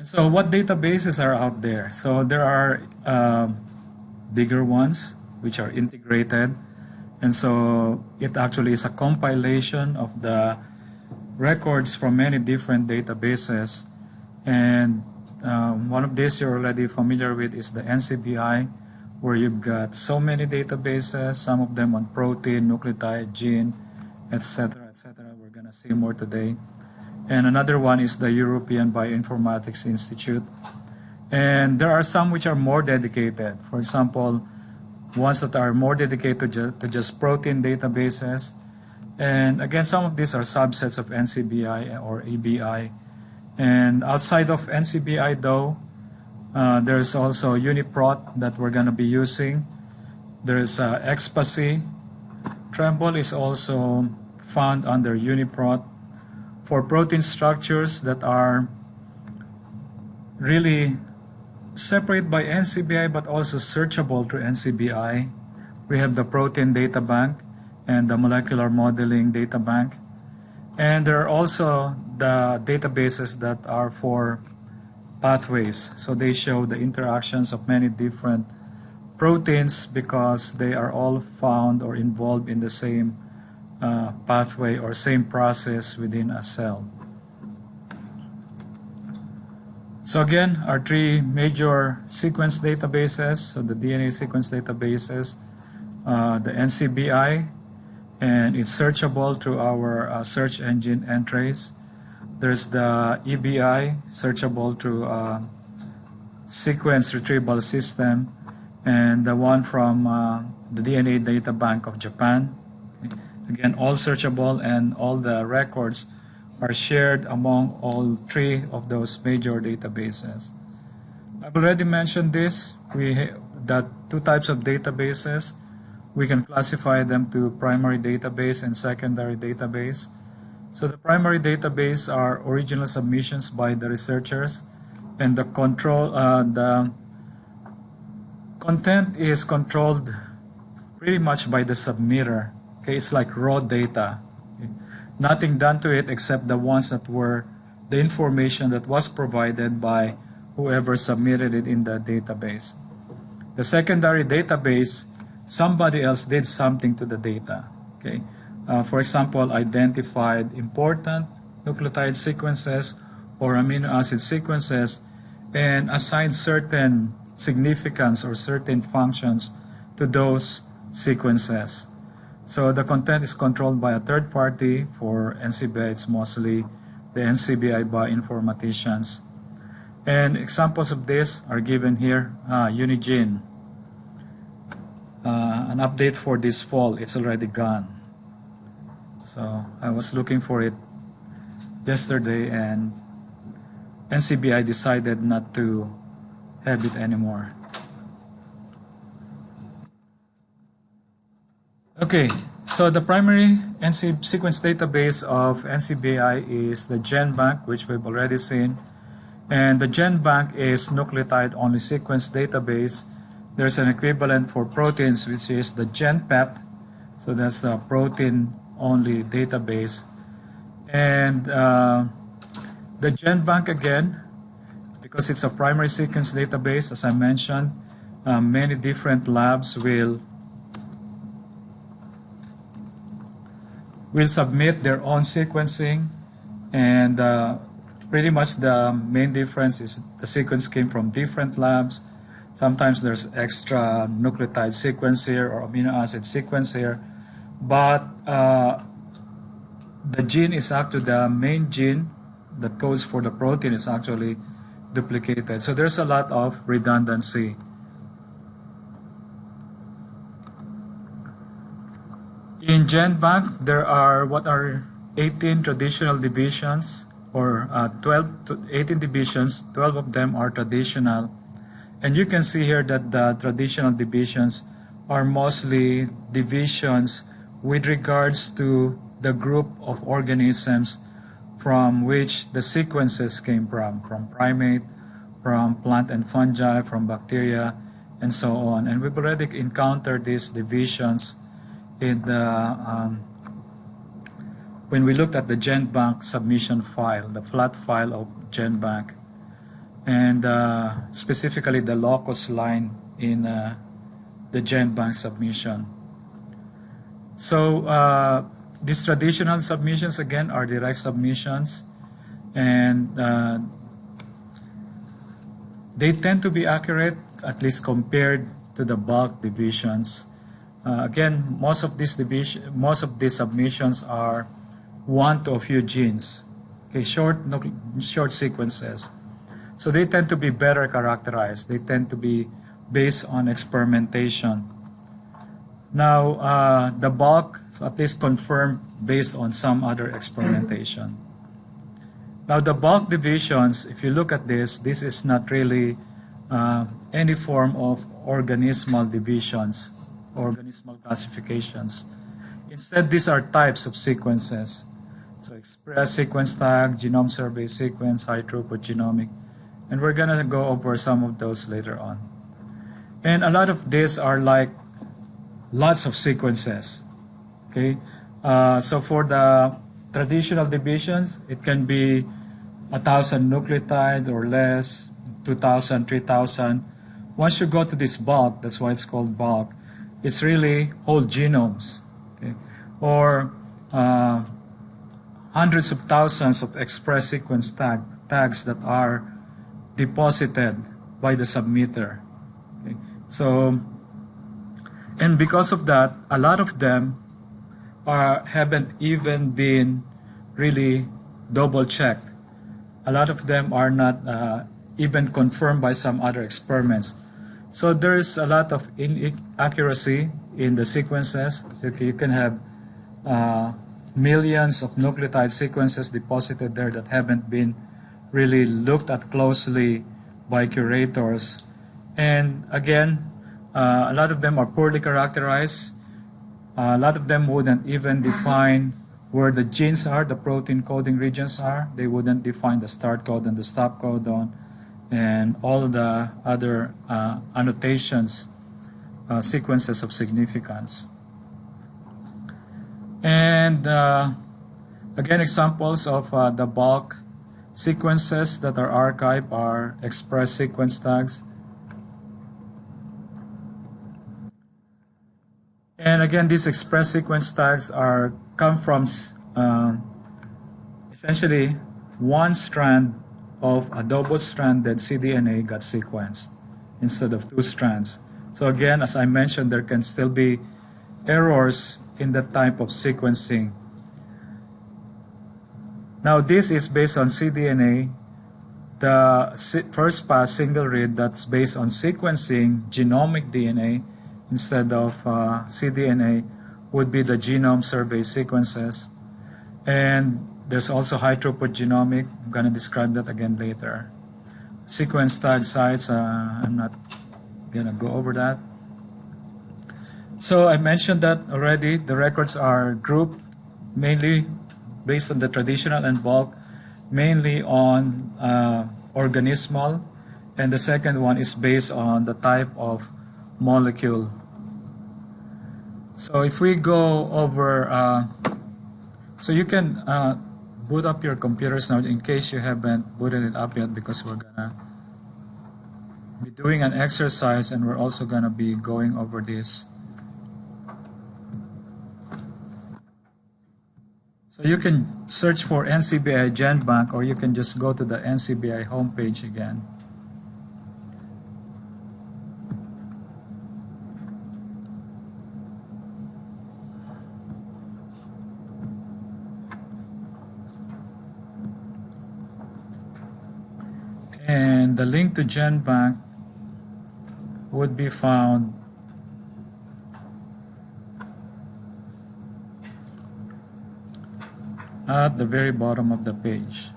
So what databases are out there? So there are bigger ones which are integrated, and so it actually is a compilation of the records from many different databases. And one of these you're already familiar with is the NCBI, where you've got so many databases, some of them on protein, nucleotide, gene, etc., etc. We're going to see more today. And another one is the European Bioinformatics Institute. And there are some which are more dedicated. For example, ones that are more dedicated to just protein databases. And again, some of these are subsets of NCBI or EBI. And outside of NCBI though, there's also UniProt that we're going to be using. There's XPASI. Tremble is also found under UniProt. For protein structures that are really separate by NCBI but also searchable through NCBI, we have the Protein Data Bank and the Molecular Modeling Data Bank. And there are also the databases that are for pathways. So they show the interactions of many different proteins because they are all found or involved in the same pathway or same process within a cell. So again, our three major sequence databases, so the DNA sequence databases, the NCBI, and it's searchable through our search engine Entrez. There's the EBI, searchable through sequence retrieval system, and the one from the DNA Data Bank of Japan. Again, all searchable, and all the records are shared among all three of those major databases. I've already mentioned this. That two types of databases, we can classify them to primary database and secondary database. So the primary database are original submissions by the researchers, and the content is controlled pretty much by the submitter. Okay, it's like raw data. Okay. Nothing done to it except the ones that were the information that was provided by whoever submitted it in the database. The secondary database, somebody else did something to the data. Okay. For example, identified important nucleotide sequences or amino acid sequences and assigned certain significance or certain functions to those sequences. So the content is controlled by a third party. For NCBI, it's mostly the NCBI bioinformaticians. And examples of this are given here. Unigene, an update for this fall, it's already gone. So I was looking for it yesterday, and NCBI decided not to have it anymore. Okay, so the primary sequence database of NCBI is the GenBank, which we've already seen. And the GenBank is nucleotide-only sequence database. There's an equivalent for proteins, which is the GenPet. So that's the protein-only database. And the GenBank, again, because it's a primary sequence database, as I mentioned, many different labs will submit their own sequencing, and pretty much the main difference is the sequence came from different labs. Sometimes there's extra nucleotide sequence here or amino acid sequence here, but the gene is actually the main gene that codes for the protein is actually duplicated. So there's a lot of redundancy. In GenBank, there are 18 traditional divisions, or 12 to 18 divisions. 12 of them are traditional. And you can see here that the traditional divisions are mostly divisions with regards to the group of organisms from which the sequences came from primate, from plant and fungi, from bacteria, and so on. And we've already encountered these divisions in the when we looked at the GenBank submission file, the flat file of GenBank. and specifically the locus line in the GenBank submission. So these traditional submissions again are direct submissions, and they tend to be accurate, at least compared to the bulk divisions. Again, most of these submissions are one to a few genes, okay, short sequences. So they tend to be better characterized. They tend to be based on experimentation. Now, the bulk, at least confirmed based on some other experimentation. Now, the bulk divisions, if you look at this is not really any form of organismal divisions, organismal classifications. Instead, these are types of sequences. So express sequence tag, genome survey sequence, high throughput genomic, and we're gonna go over some of those later on. And a lot of these are like lots of sequences, okay? So for the traditional divisions, it can be 1,000 nucleotides or less, 2,000, 3,000. Once you go to this bulk, that's why it's called bulk, it's really whole genomes, okay? Or hundreds of thousands of express sequence tags that are deposited by the submitter. Okay? So, and because of that, a lot of them haven't even been really double-checked. A lot of them are not even confirmed by some other experiments. So there's a lot of inaccuracy in the sequences. You can have millions of nucleotide sequences deposited there that haven't been really looked at closely by curators. And again, a lot of them are poorly characterized. A lot of them wouldn't even define where the genes are, the protein coding regions are. They wouldn't define the start codon, the stop codon, and all of the other annotations, sequences of significance. And again, examples of the bulk sequences that are archived are express sequence tags. And again, these express sequence tags come from essentially one strand of a double-stranded cDNA got sequenced instead of two strands. So again, as I mentioned, there can still be errors in the type of sequencing. Now this is based on cDNA. The first pass single read that's based on sequencing genomic DNA instead of cDNA would be the genome survey sequences. And there's also high throughput genomic. I'm going to describe that again later. Sequence tag sites, I'm not going to go over that. So I mentioned that already. The records are grouped mainly based on the traditional and bulk, mainly on organismal, and the second one is based on the type of molecule. So if we go over, so you can boot up your computers now in case you haven't booted it up yet, because we're gonna be doing an exercise and we're also gonna be going over this. So you can search for NCBI GenBank, or you can just go to the NCBI homepage again. And the link to GenBank would be found at the very bottom of the page.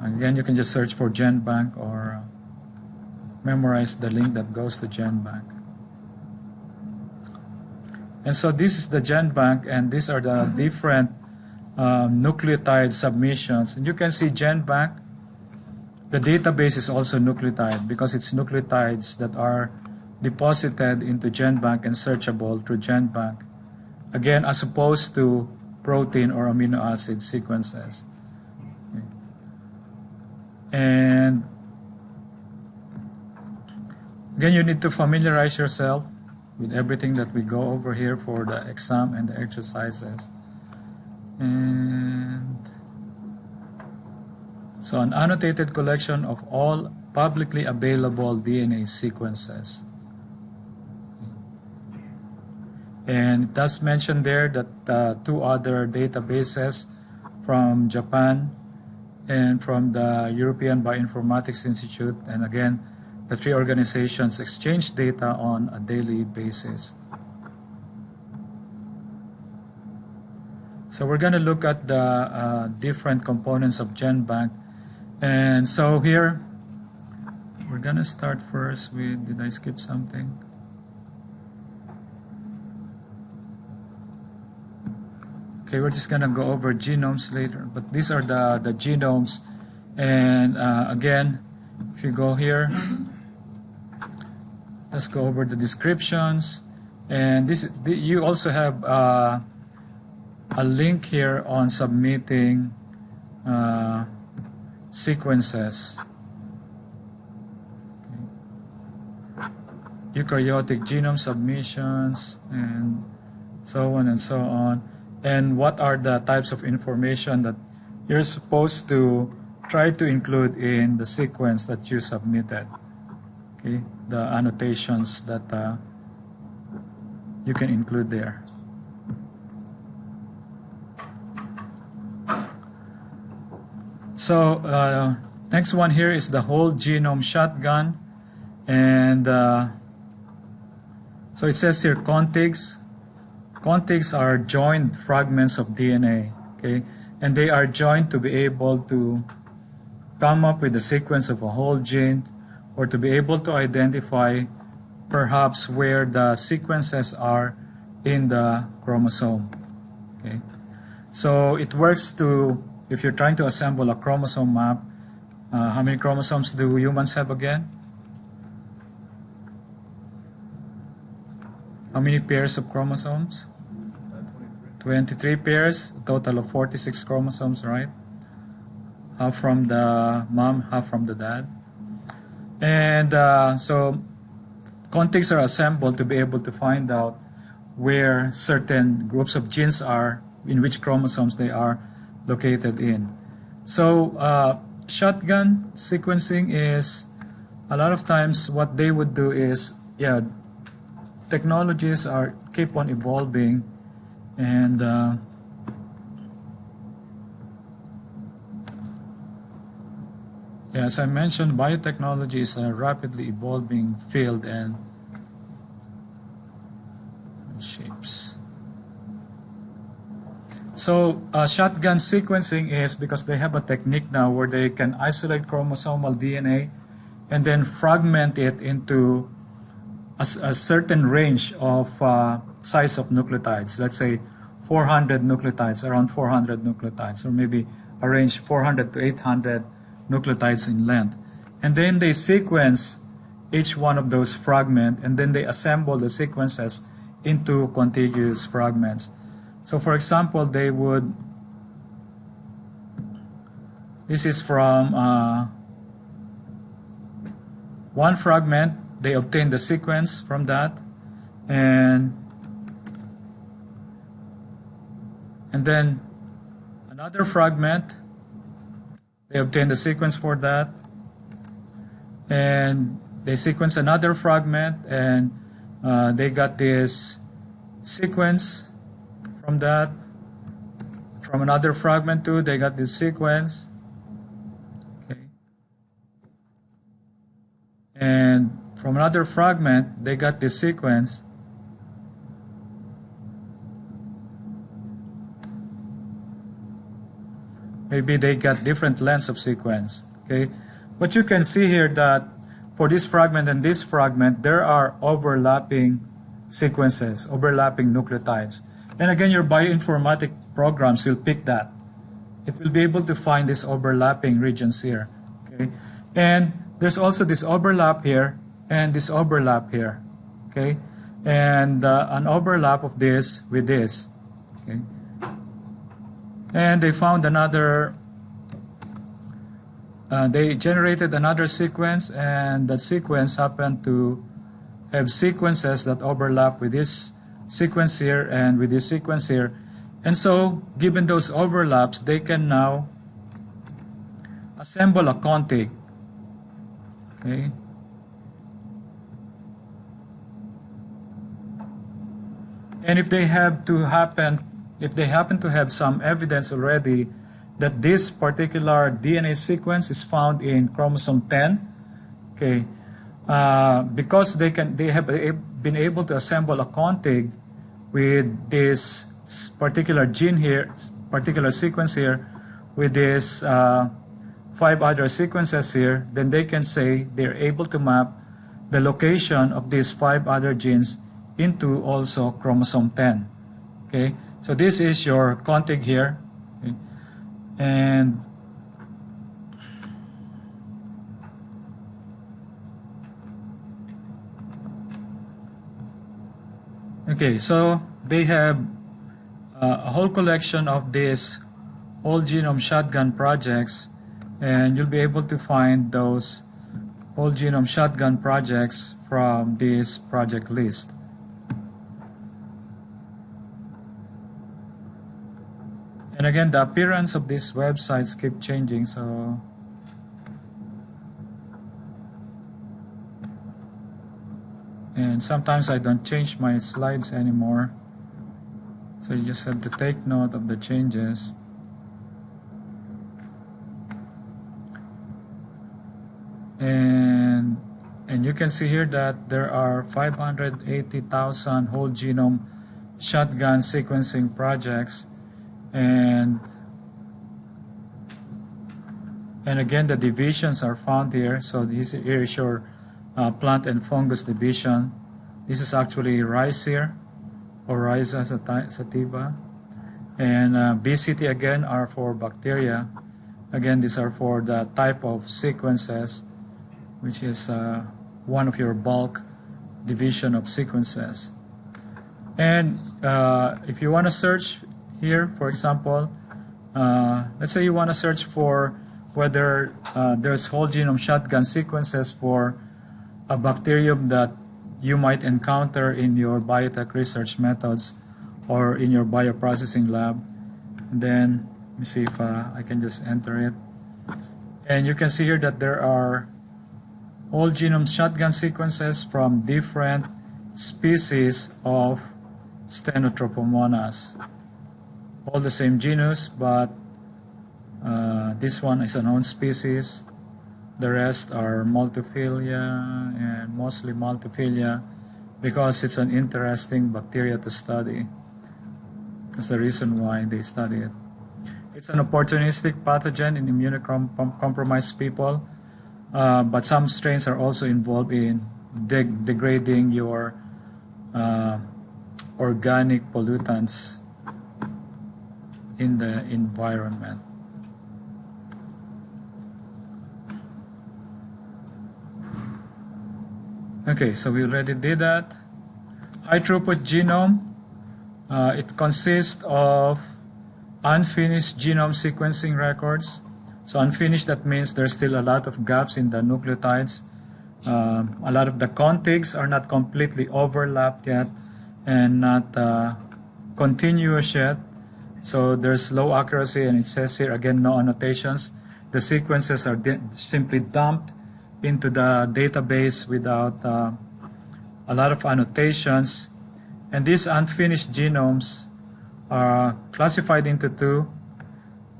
Again, you can just search for GenBank or memorize the link that goes to GenBank. And so this is the GenBank, and these are the different nucleotide submissions. And you can see GenBank, the database is also nucleotide because it's nucleotides that are deposited into GenBank and searchable through GenBank. Again, as opposed to protein or amino acid sequences. Okay. And again, you need to familiarize yourself with everything that we go over here for the exam and the exercises. And so an annotated collection of all publicly available DNA sequences. And it does mention there that 2 other databases from Japan and from the European Bioinformatics Institute, and again, the 3 organizations exchange data on a daily basis. So we're going to look at the different components of GenBank. And so here, we're going to start first with, did I skip something? Okay, we're just going to go over genomes later, but these are the genomes. And again, if you go here, let's go over the descriptions. And you also have a link here on submitting sequences. Okay. Eukaryotic genome submissions, and so on and so on. And what are the types of information that you're supposed to try to include in the sequence that you submitted. Okay, the annotations that you can include there. So next one here is the whole genome shotgun, and so it says here contigs. Contigs are joined fragments of DNA, okay, and they are joined to be able to come up with the sequence of a whole gene, or to be able to identify perhaps where the sequences are in the chromosome. Okay, so it works to, if you're trying to assemble a chromosome map, how many chromosomes do humans have again? How many pairs of chromosomes? 23 pairs, a total of 46 chromosomes, right? Half from the mom, half from the dad. And so contigs are assembled to be able to find out where certain groups of genes are, in which chromosomes they are located in. So shotgun sequencing is, a lot of times what they would do is, yeah, technologies keep on evolving, and yeah, as I mentioned, biotechnology is a rapidly evolving field and shapes. So shotgun sequencing is because they have a technique now where they can isolate chromosomal DNA and then fragment it into a certain range of size of nucleotides. Let's say 400 nucleotides, around 400 nucleotides, or maybe a range 400 to 800 nucleotides in length. And then they sequence each one of those fragments, and then they assemble the sequences into contiguous fragments. So for example, they would, this is from one fragment, they obtain the sequence from that, and then another fragment, they obtain the sequence for that, and they sequence another fragment, and they got this sequence from that. From another fragment too, they got this sequence. Okay. And from another fragment, they got this sequence. Maybe they got different lengths of sequence. Okay, but you can see here that for this fragment and this fragment, there are overlapping sequences, overlapping nucleotides. And again, your bioinformatic programs will pick that. It will be able to find these overlapping regions here. Okay, and there's also this overlap here and this overlap here. Okay, and an overlap of this with this. Okay. And they found another they generated another sequence, and that sequence happened to have sequences that overlap with this sequence here and with this sequence here. And so, given those overlaps, they can now assemble a config. Okay. And if they happen to have some evidence already that this particular DNA sequence is found in chromosome 10, okay, because they have been able to assemble a config with this particular gene here, particular sequence here, with this 5 other sequences here, then they can say they're able to map the location of these 5 other genes into also chromosome 10. Okay, so this is your config here, okay. And okay, so they have a whole collection of these whole genome shotgun projects, and you'll be able to find those whole genome shotgun projects from this project list. And again, the appearance of these websites keep changing, so and sometimes I don't change my slides anymore, so you just have to take note of the changes. And you can see here that there are 580,000 whole genome shotgun sequencing projects, and again the divisions are found here. So this here is your plant and fungus division. This is actually rice here, or Rhiza sativa, and BCT again are for bacteria. Again, these are for the type of sequences, which is one of your bulk division of sequences. And if you want to search here, for example, let's say you want to search for whether there's whole genome shotgun sequences for a bacterium that you might encounter in your biotech research methods or in your bioprocessing lab. And then let me see if I can just enter it. And you can see here that there are whole genome shotgun sequences from different species of Stenotrophomonas. All the same genus, but this one is a known species. The rest are multiphilia, and mostly multiphilia because it's an interesting bacteria to study. That's the reason why they study it. It's an opportunistic pathogen in immunocompromised people, but some strains are also involved in degrading your organic pollutants in the environment. Okay, so we already did that. High throughput genome, it consists of unfinished genome sequencing records. So unfinished, that means there's still a lot of gaps in the nucleotides. A lot of the contigs are not completely overlapped yet and not continuous yet. So there's low accuracy, and it says here again no annotations. The sequences are simply dumped into the database without a lot of annotations. And these unfinished genomes are classified into two.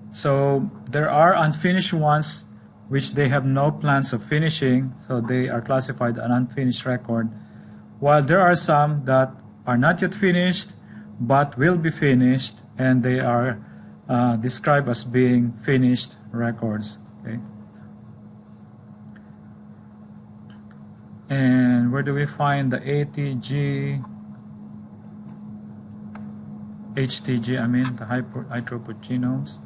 So there are unfinished ones which they have no plans of finishing, so they are classified an unfinished record, while there are some that are not yet finished but will be finished, and they are described as being finished records. Okay. And where do we find the ATG, HTG, I mean the high throughput genomes?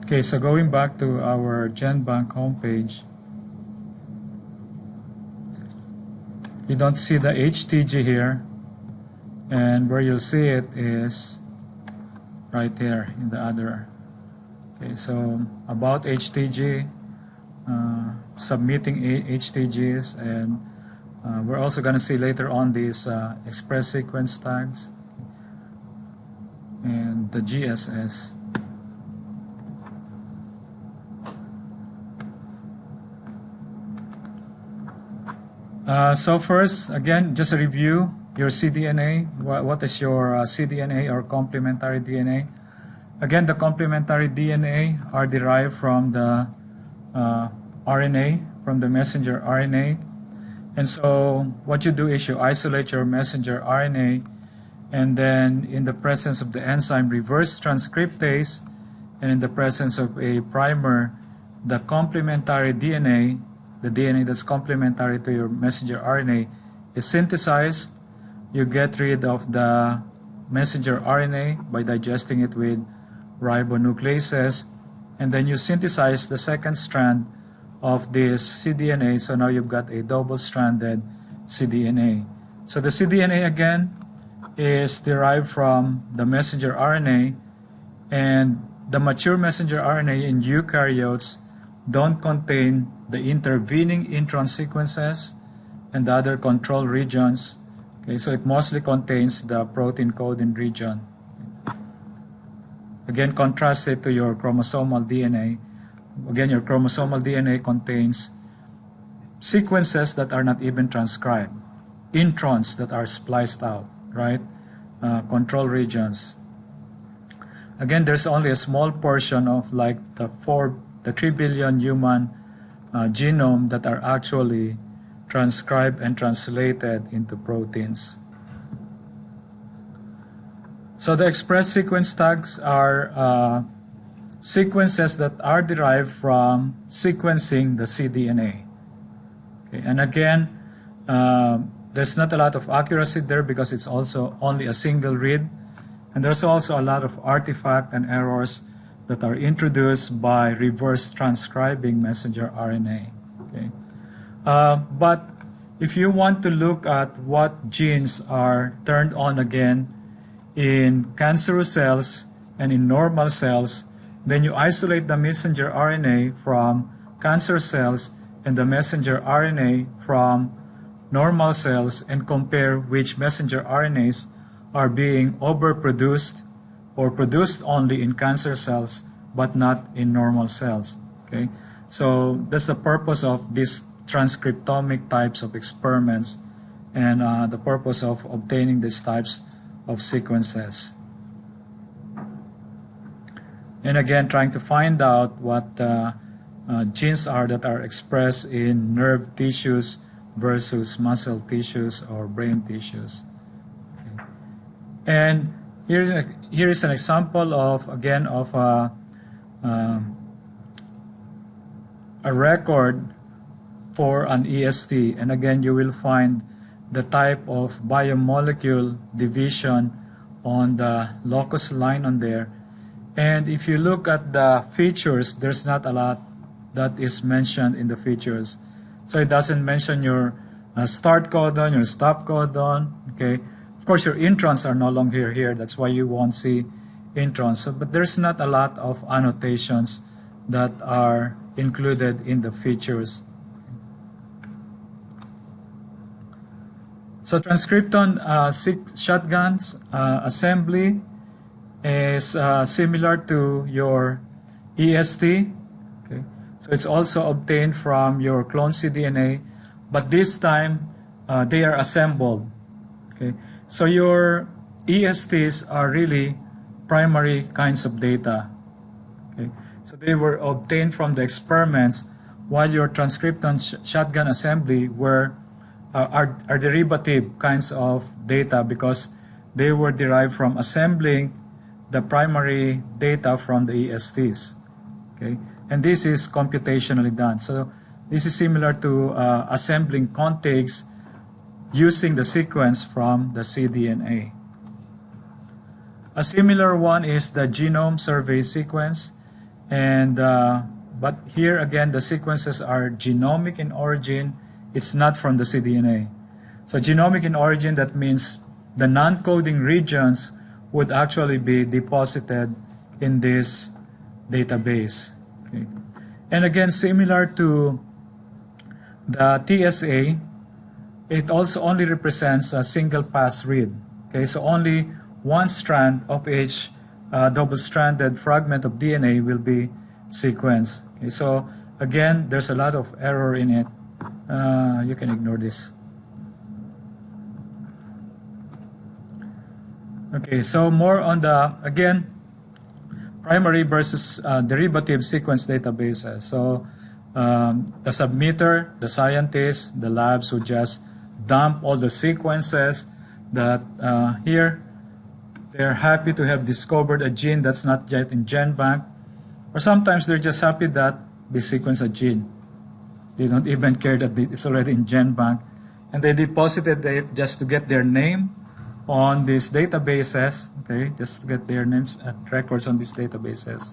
Okay, so going back to our GenBank homepage, you don't see the HTG here, and where you'll see it is right here in the other. Okay, so about HTG, submitting HTGs, and we're also going to see later on these express sequence tags and the GSS. So first, again, just a review, your cDNA. What is your cDNA or complementary DNA? Again, the complementary DNA are derived from the RNA, from the messenger RNA. And so what you do is you isolate your messenger RNA, and then in the presence of the enzyme reverse transcriptase, and in the presence of a primer, the complementary DNA, the DNA that's complementary to your messenger RNA, is synthesized. You get rid of the messenger RNA by digesting it with ribonucleases, and then you synthesize the second strand of this cDNA, so now you've got a double-stranded cDNA. So the cDNA again is derived from the messenger RNA, and the mature messenger RNA in eukaryotes don't contain the intervening intron sequences and the other control regions. Okay, so it mostly contains the protein coding region. Again, contrast it to your chromosomal DNA. Again, your chromosomal DNA contains sequences that are not even transcribed, introns that are spliced out, right? Control regions. Again, there's only a small portion of like the 3 billion human genome that are actually transcribed and translated into proteins. So the express sequence tags are sequences that are derived from sequencing the cDNA. Okay, and again, there's not a lot of accuracy there because it's also only a single read, and there's also a lot of artifact and errors that are introduced by reverse transcribing messenger RNA. Okay, but if you want to look at what genes are turned on again in cancerous cells and in normal cells, then you isolate the messenger RNA from cancer cells and the messenger RNA from normal cells and compare which messenger RNAs are being overproduced or produced only in cancer cells but not in normal cells. Okay, so that's the purpose of these transcriptomic types of experiments and the purpose of obtaining these types of sequences. And again, trying to find out what genes are that are expressed in nerve tissues versus muscle tissues or brain tissues. Okay. And here is an example of, again, of a record for an EST. And again, you will find the type of biomolecule division on the locus line on there. And if you look at the features, there's not a lot that is mentioned in the features. So it doesn't mention your start codon, your stop codon. Okay, of course your introns are no longer here. That's why you won't see introns. So, but there's not a lot of annotations that are included in the features. So transcriptome shotguns assembly is similar to your EST. Okay, so it's also obtained from your clone cDNA, but this time they are assembled. Okay, so your ESTs are really primary kinds of data. Okay, so they were obtained from the experiments, while your transcriptome shotgun assembly are derivative kinds of data because they were derived from assembling the primary data from the ESTs. Okay, and this is computationally done. So this is similar to assembling contigs using the sequence from the cDNA. A similar one is the genome survey sequence, And but here again, the sequences are genomic in origin. It's not from the cDNA. So genomic in origin, that means the non-coding regions would actually be deposited in this database. Okay. And again, similar to the TSA, it also only represents a single pass read. Okay, so only one strand of each double-stranded fragment of DNA will be sequenced. Okay, so again, there's a lot of error in it. You can ignore this. Okay, so more on the, again, primary versus derivative sequence databases. So the submitter, the scientists, the labs would just dump all the sequences that here they're happy to have discovered a gene that's not yet in GenBank, or sometimes they're just happy that they sequence a gene. They don't even care that it's already in GenBank, and they deposited it just to get their name on these databases, okay, just to get their names and records on these databases.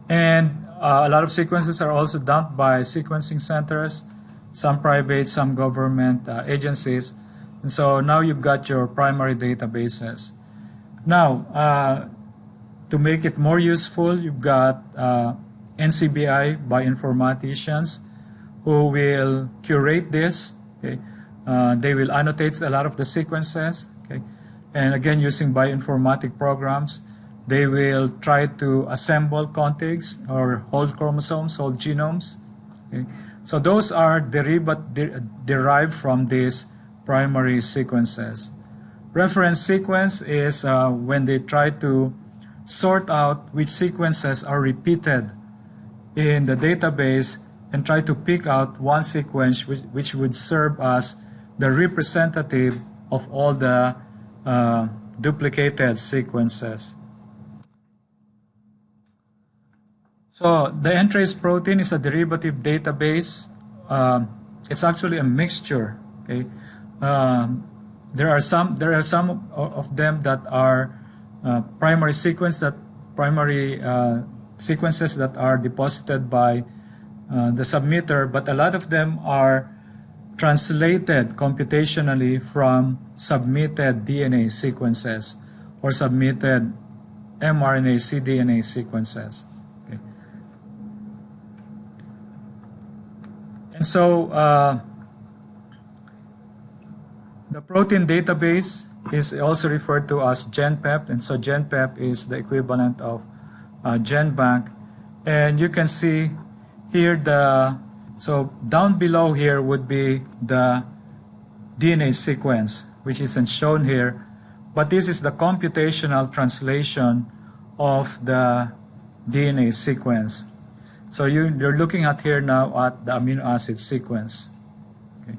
And a lot of sequences are also dumped by sequencing centers, some private, some government agencies. And so now you've got your primary databases. Now, to make it more useful, you've got NCBI bioinformaticians who will curate this. Okay? They will annotate a lot of the sequences. Okay? And again, using bioinformatic programs, they will try to assemble contigs or whole chromosomes, whole genomes. Okay? So those are derived from these primary sequences. Reference sequence is when they try to sort out which sequences are repeated in the database and try to pick out one sequence which would serve as the representative of all the duplicated sequences. So the Entrez protein is a derivative database. It's actually a mixture. Okay, there are some of them that are primary sequences that are deposited by the submitter, but a lot of them are translated computationally from submitted DNA sequences or submitted mRNA cDNA sequences. Okay. And so the protein database is also referred to as GenPep, and so GenPep is the equivalent of GenBank. And you can see here so down below here would be the DNA sequence, which isn't shown here, but this is the computational translation of the DNA sequence. So you're looking at here now at the amino acid sequence. Okay.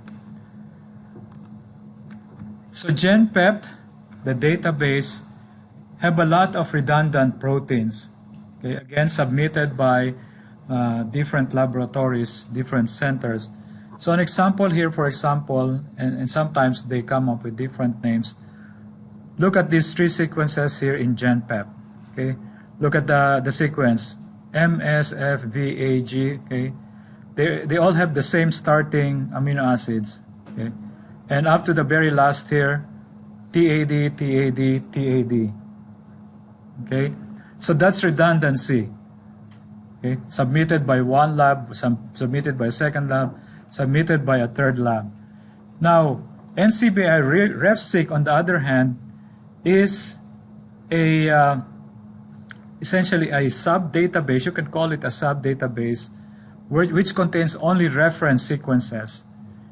So GenPep, the database, have a lot of redundant proteins, okay, again submitted by different laboratories, different centers. So an example here, for example, and sometimes they come up with different names. Look at these three sequences here in GenPep. Okay, look at the sequence MSFVAG. Okay, they all have the same starting amino acids. Okay, and up to the very last here, TAD, TAD, TAD. Okay, so that's redundancy. Okay, submitted by one lab, submitted by a second lab, submitted by a third lab. Now, NCBI RefSeq, on the other hand, is essentially a sub-database. You can call it a sub-database, which contains only reference sequences.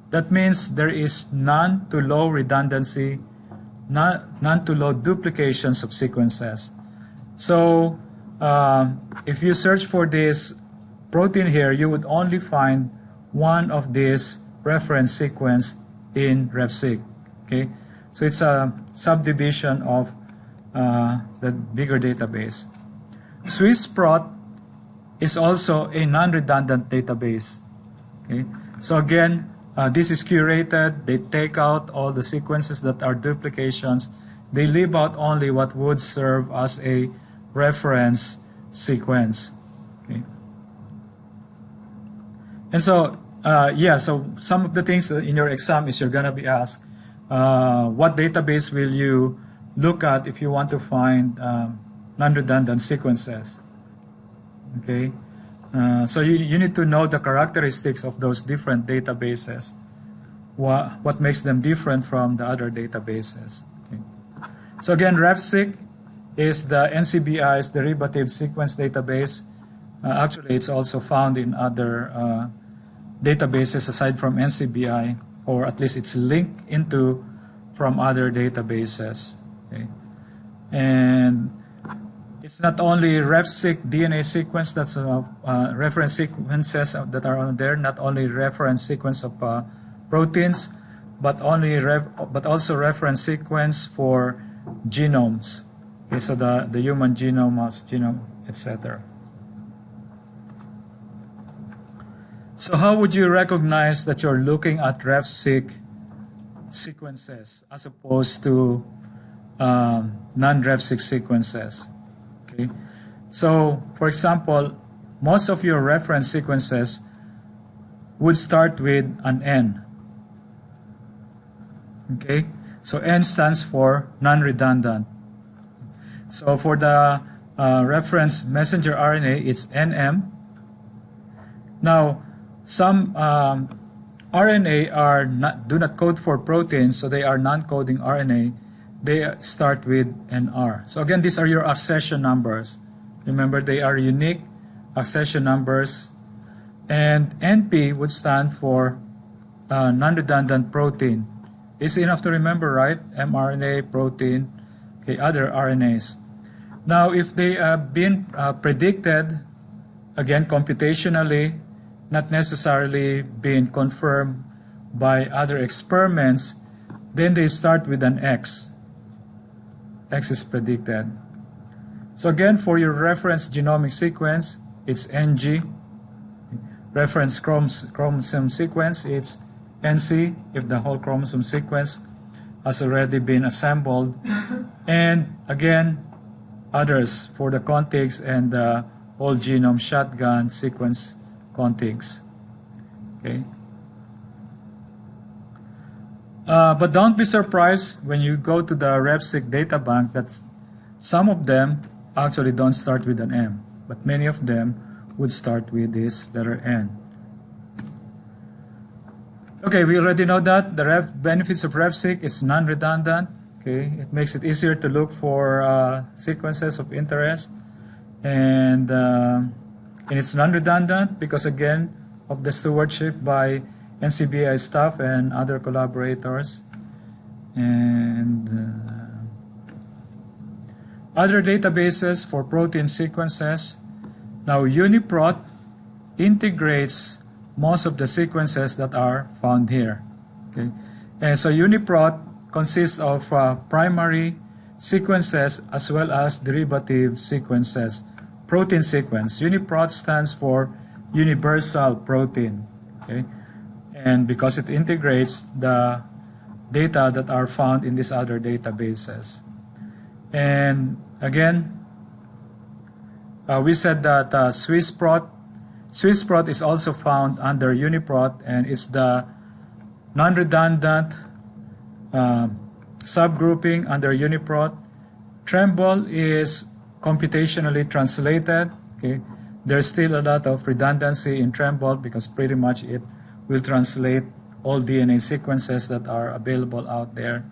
That means there is none to low redundancy, none to low duplications of sequences. So if you search for this protein here, you would only find one of these reference sequence in RefSeq. Okay, so it's a subdivision of the bigger database. SwissProt is also a non-redundant database. Okay, so again, this is curated. They take out all the sequences that are duplications. They leave out only what would serve as a reference sequence. And so, yeah, so some of the things in your exam is you're going to be asked, what database will you look at if you want to find non-redundant sequences? Okay, so you need to know the characteristics of those different databases, what makes them different from the other databases. Okay. So again, RefSeq is the NCBI's derivative sequence database. Actually, it's also found in other databases aside from NCBI, or at least it's linked into from other databases. Okay. And it's not only RefSeq DNA sequence that's reference sequences that are on there, not only reference sequence of proteins, but also reference sequence for genomes. Okay, so the human genome, mouse genome, etc. So how would you recognize that you're looking at RefSeq sequences as opposed to non-RefSeq sequences? Okay, so for example, most of your reference sequences would start with an N. Okay, so N stands for non-redundant. So for the reference messenger RNA, it's NM. Now, some RNA do not code for proteins, so they are non-coding RNA. They start with NR. So again, these are your accession numbers. Remember, they are unique accession numbers. And NP would stand for non-redundant protein. Easy enough to remember, right? mRNA, protein, okay, other RNAs. Now, if they have been predicted, again, computationally, not necessarily being confirmed by other experiments, then they start with an X. X is predicted. So again, for your reference genomic sequence, it's NG. Reference chromosome sequence, it's NC, if the whole chromosome sequence has already been assembled. And again, others for the contigs and the whole genome shotgun sequence contigs. Okay. But don't be surprised when you go to the RefSeq data bank that some of them actually don't start with an M, but many of them would start with this letter N. Okay, we already know that the benefits of RefSeq is non-redundant. Okay, it makes it easier to look for sequences of interest, and it's non-redundant because again of the stewardship by NCBI staff and other collaborators. And other databases for protein sequences. Now UniProt integrates most of the sequences that are found here. Okay, and so UniProt consists of primary sequences as well as derivative sequences. Protein sequence. UniProt stands for universal protein. Okay, and because it integrates the data that are found in these other databases. And again, we said that SwissProt is also found under UniProt, and it's the non-redundant subgrouping under UniProt. Tremble is computationally translated. Okay, there's still a lot of redundancy in Tremble because pretty much it will translate all DNA sequences that are available out there.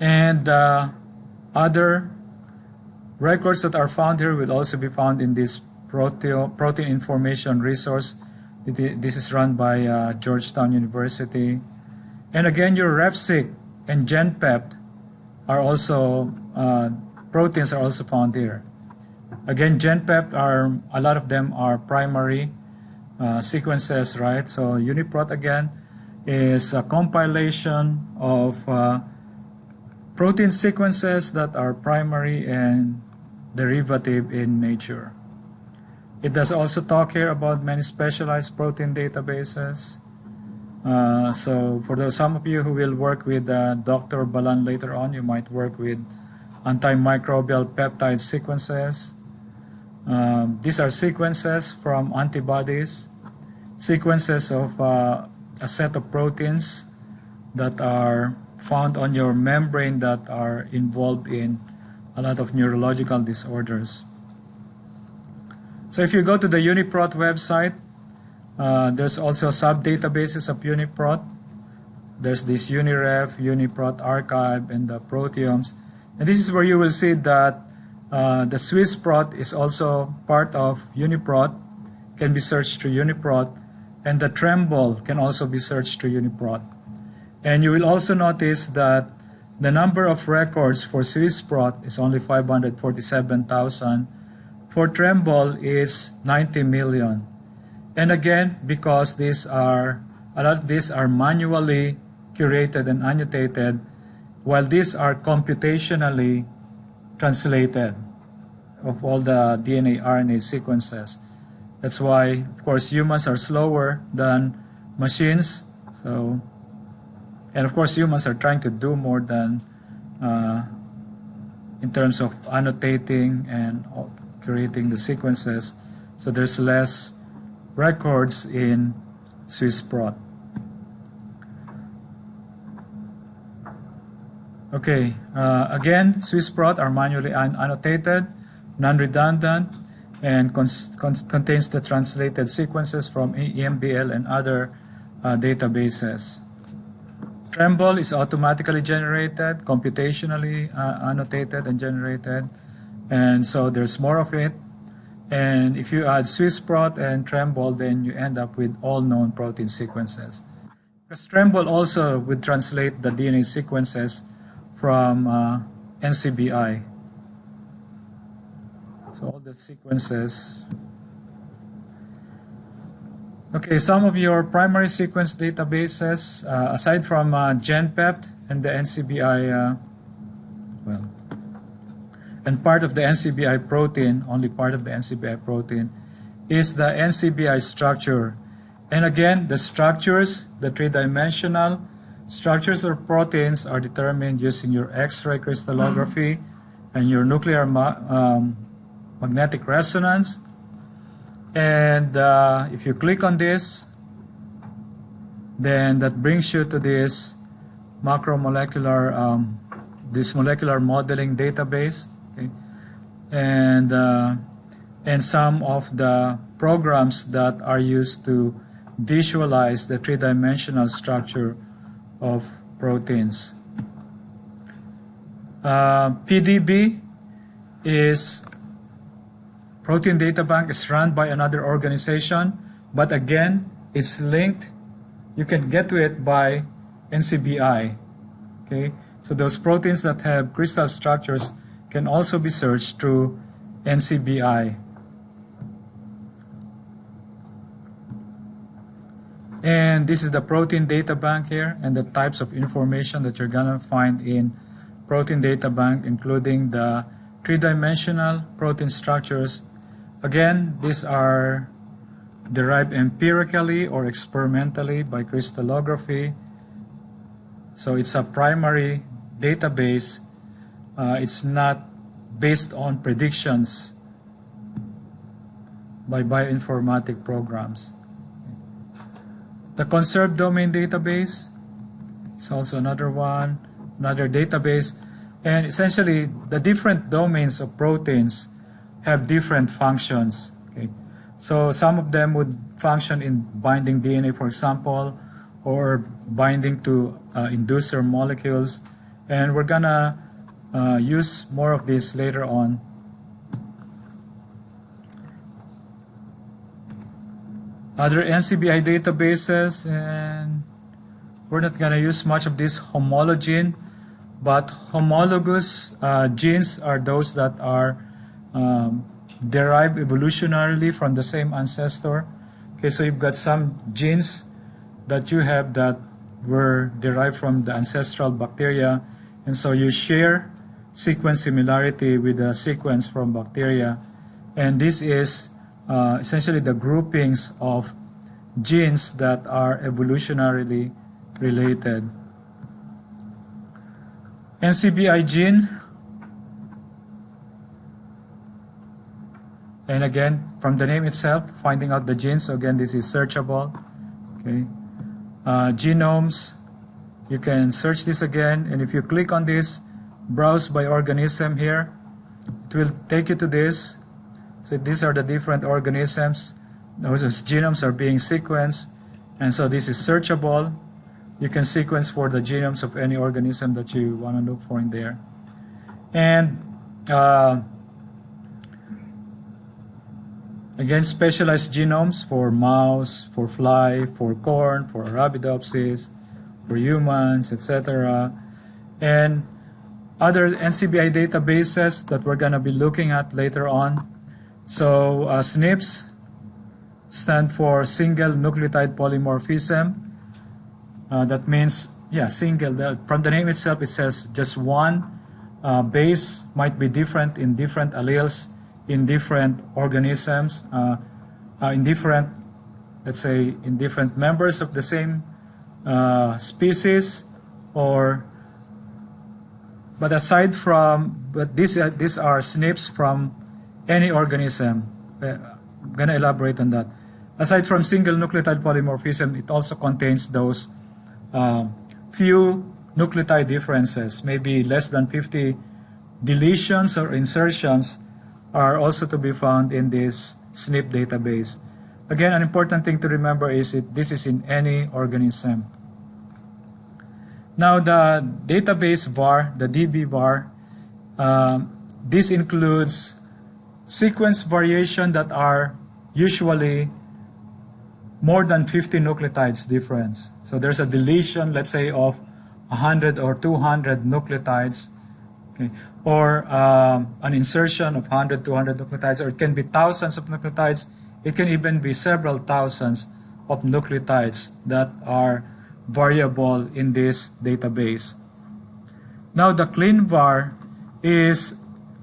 And other records that are found here will also be found in this protein information resource. This is run by Georgetown University. And again, your RefSeq and GenPep are also, proteins are also found here. Again, GenPep a lot of them are primary sequences, right? So UniProt again is a compilation of protein sequences that are primary and derivative in nature. It does also talk here about many specialized protein databases. So for some of you who will work with Dr. Balan later on, you might work with antimicrobial peptide sequences. These are sequences from antibodies. sequences of a set of proteins that are found on your membrane that are involved in a lot of neurological disorders. So if you go to the UniProt website, there's also sub-databases of UniProt. There's this UniRef, UniProt Archive, and the proteomes. And this is where you will see that the SwissProt is also part of UniProt, can be searched through UniProt, and the Tremble can also be searched through UniProt. And you will also notice that the number of records for SwissProt is only 547,000. For Tremble is 90 million. And again, because a lot of these are manually curated and annotated, while these are computationally translated of all the DNA, RNA sequences. That's why, of course, humans are slower than machines. So, and of course, humans are trying to do more than in terms of annotating and creating the sequences. So there's less records in SwissProt. Okay, again, SwissProt are manually annotated, non-redundant, and contains the translated sequences from EMBL and other databases. Tremble is automatically generated, computationally annotated and generated, and so there's more of it. And if you add SwissProt and Tremble, then you end up with all known protein sequences. Because Tremble also would translate the DNA sequences from NCBI. So all the sequences. Okay, some of your primary sequence databases, aside from GenPept and the NCBI, and part of the NCBI protein, only part of the NCBI protein, is the NCBI structure. And again, the structures, the three-dimensional structures of proteins are determined using your X-ray crystallography and your nuclear magnetic resonance. And if you click on this, then that brings you to this macromolecular, this molecular modeling database. Okay? And some of the programs that are used to visualize the three-dimensional structure of proteins. PDB is Protein Data Bank, is run by another organization, but again, it's linked. You can get to it by NCBI. Okay, so those proteins that have crystal structures can also be searched through NCBI. And this is the Protein Data Bank here, and the types of information that you're gonna find in Protein Data Bank, including the three-dimensional protein structures. Again, these are derived empirically or experimentally by crystallography. So it's a primary database. It's not based on predictions by bioinformatic programs. The conserved domain database is also another one, another database. And essentially, the different domains of proteins have different functions. Okay? So some of them would function in binding DNA, for example, or binding to inducer molecules. And we're gonna use more of this later on. Other NCBI databases, and we're not gonna use much of this homologene, but homologous genes are those that are derived evolutionarily from the same ancestor. Okay, so you've got some genes that you have that were derived from the ancestral bacteria, and so you share sequence similarity with the sequence from bacteria. And this is essentially the groupings of genes that are evolutionarily related. NCBI gene And again, from the name itself, finding out the genes. So again, this is searchable. Okay. Genomes, you can search this again, and if you click on this, browse by organism here, it will take you to this. So these are the different organisms. Those genomes are being sequenced, and so this is searchable. You can sequence for the genomes of any organism that you want to look for in there. And again, specialized genomes for mouse, for fly, for corn, for Arabidopsis, for humans, etc. And other NCBI databases that we're going to be looking at later on. So SNPs stand for single nucleotide polymorphism. That means, yeah, single. From the name itself, it says just one base might be different in different alleles in different organisms, in different, let's say, in different members of the same species, or. But aside from, these are SNPs from any organism. I'm going to elaborate on that. Aside from single nucleotide polymorphism, it also contains those few nucleotide differences, maybe less than 50 deletions or insertions are also to be found in this SNP database. Again, an important thing to remember is this is in any organism. Now the database var, the DB var, this includes sequence variation that are usually more than 50 nucleotides difference. So there's a deletion, let's say, of 100 or 200 nucleotides, okay, or an insertion of 100, 200 nucleotides, or it can be thousands of nucleotides. It can even be several thousands of nucleotides that are variable in this database. Now the clean var is,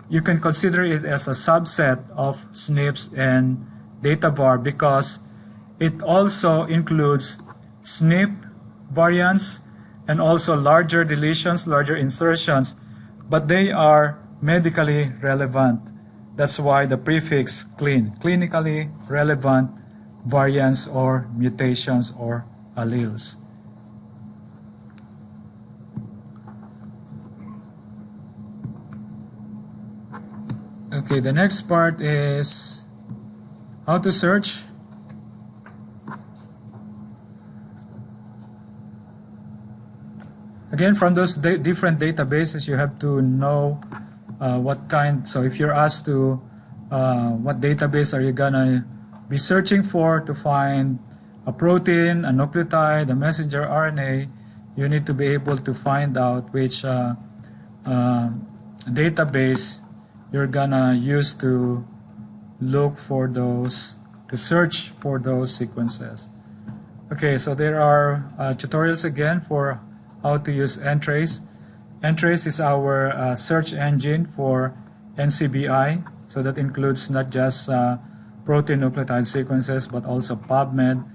you can consider it as a subset of SNPs and data var because it also includes SNP variants and also larger deletions, larger insertions, but they are medically relevant. That's why the prefix clean, clinically relevant variants or mutations or alleles. Okay, the next part is how to search. Again, from those different databases, you have to know what kind. So if you're asked to, what database are you gonna be searching for to find a protein, a nucleotide, a messenger RNA, you need to be able to find out which database you're gonna use to look for those, to search for those sequences. Okay, so there are tutorials again for how to use Entrez. Entrez is our search engine for NCBI, so that includes not just protein nucleotide sequences but also PubMed.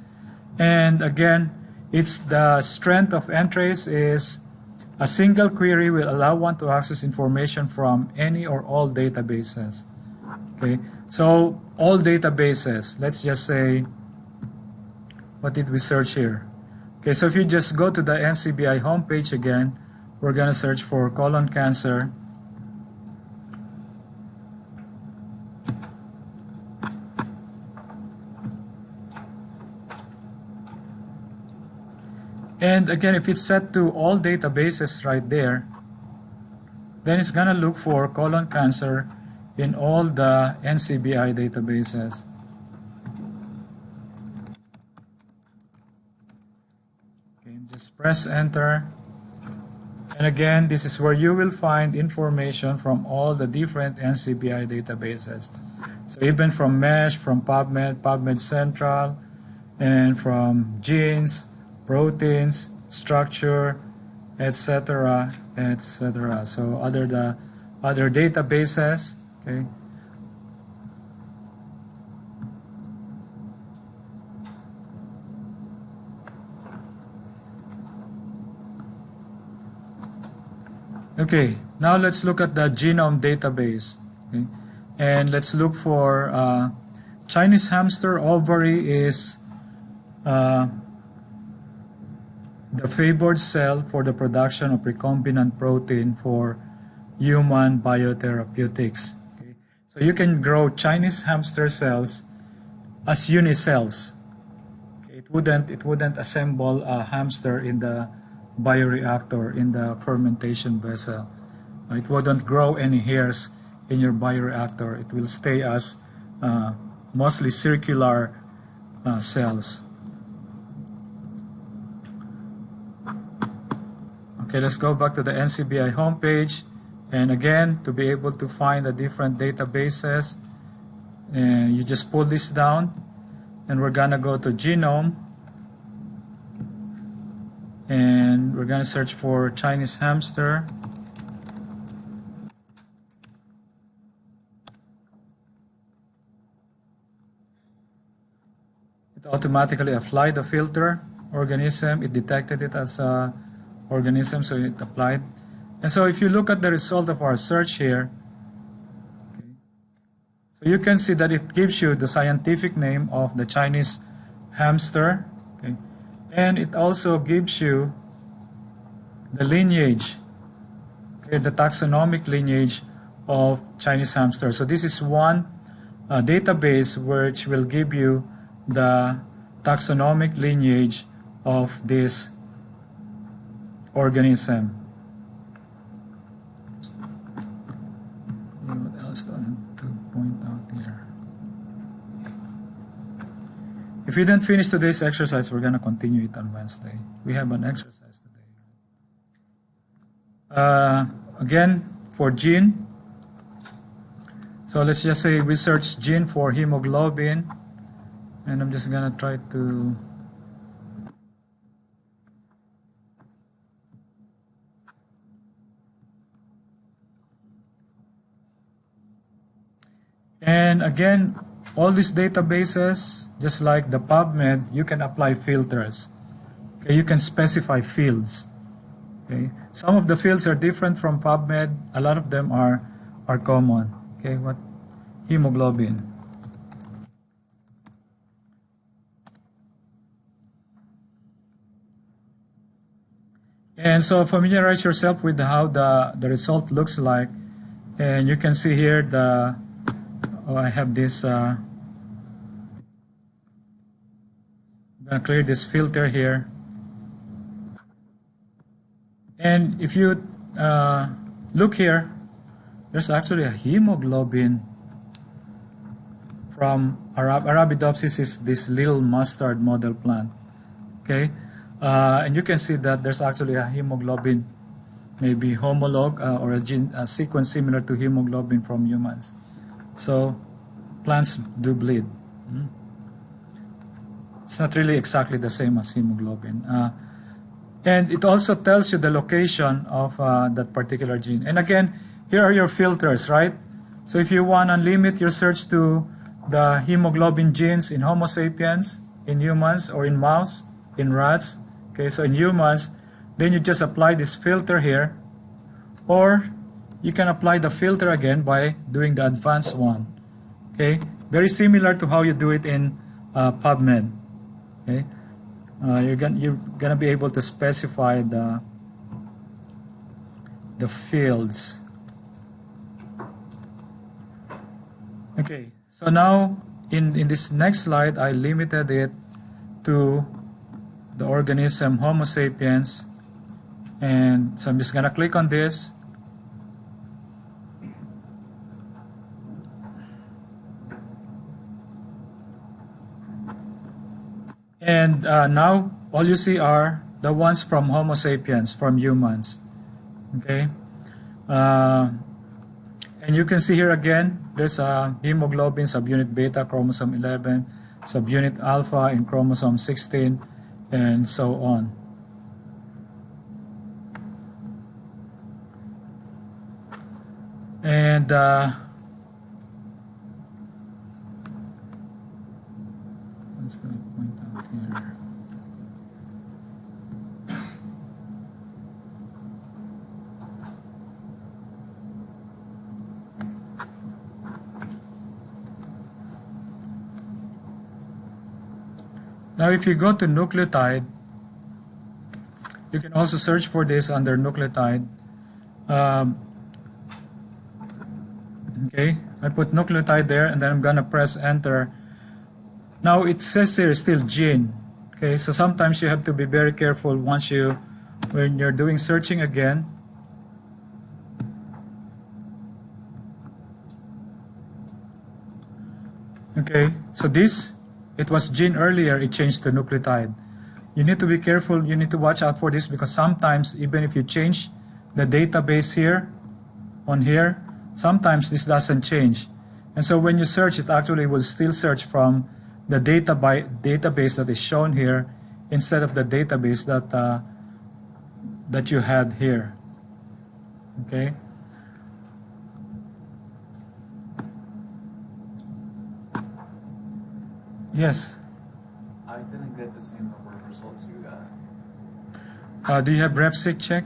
And again, it's the strength of Entrez is a single query will allow one to access information from any or all databases. Okay, so all databases, let's just say, what did we search here? Okay, so if you just go to the NCBI homepage again, we're going to search for colon cancer. And again, if it's set to all databases right there, then it's going to look for colon cancer in all the NCBI databases. Okay, just press enter. And again, this is where you will find information from all the different NCBI databases. So even from MESH, from PubMed, PubMed Central, and from genes, proteins, structure, etc., etc. So other databases, okay. Okay, now let's look at the genome database. Okay. And let's look for Chinese hamster ovary is the favored cell for the production of recombinant protein for human biotherapeutics. Okay? So you can grow Chinese hamster cells as unicells. Okay? It wouldn't assemble a hamster in the bioreactor, in the fermentation vessel. It wouldn't grow any hairs in your bioreactor. It will stay as mostly circular cells. Okay, let's go back to the NCBI homepage. And again, to be able to find the different databases, and you just pull this down, and we're gonna go to genome, and we're gonna search for Chinese hamster. It automatically applied the filter organism. It detected it as a organism, so it applied. And so if you look at the result of our search here, okay, so you can see that it gives you the scientific name of the Chinese hamster, okay, and it also gives you the lineage, okay, the taxonomic lineage of Chinese hamster. So this is one database which will give you the taxonomic lineage of this organism. What else do I have to point out here? If you didn't finish today's exercise, we're going to continue it on Wednesday. We have an exercise today. Again, for gene. So let's just say we search gene for hemoglobin. And I'm just going to try to and again, all these databases, just like the PubMed, you can apply filters. Okay, you can specify fields. Okay, some of the fields are different from PubMed. A lot of them are common. Okay, what hemoglobin. And so familiarize yourself with how the result looks like. And you can see here I have this, I'm going to clear this filter here. And if you look here, there's actually a hemoglobin from Arabidopsis is this little mustard model plant. Okay, and you can see that there's actually a hemoglobin, maybe homolog or a sequence similar to hemoglobin from humans. So plants do bleed. It's not really exactly the same as hemoglobin. And it also tells you the location of that particular gene. And again, here are your filters, right? So if you want to limit your search to the hemoglobin genes in Homo sapiens, in humans, or in mouse, in rats, okay, so in humans, then you just apply this filter here, or you can apply the filter again by doing the advanced one. Okay, very similar to how you do it in PubMed. Okay, you're gonna be able to specify the fields. Okay, so now in this next slide, I limited it to the organism Homo sapiens, and so I'm just gonna click on this. And now all you see are the ones from Homo sapiens, from humans. Okay, and you can see here again, there's a hemoglobin subunit beta, chromosome 11, subunit alpha in chromosome 16, and so on. And what's the point out here? Now if you go to nucleotide, you can also search for this under nucleotide. Okay, I put nucleotide there and then I'm gonna press enter. Now it says here still gene. Okay, so sometimes you have to be very careful when you're doing searching again. Okay, so it was gene earlier, it changed to nucleotide. You need to be careful, you need to watch out for this, because sometimes even if you change the database here, on here, sometimes this doesn't change. And so when you search, it actually will still search from the database that is shown here instead of the database that you had here. Okay. Yes. I didn't get the same number of results you got. Do you have RefSeq check?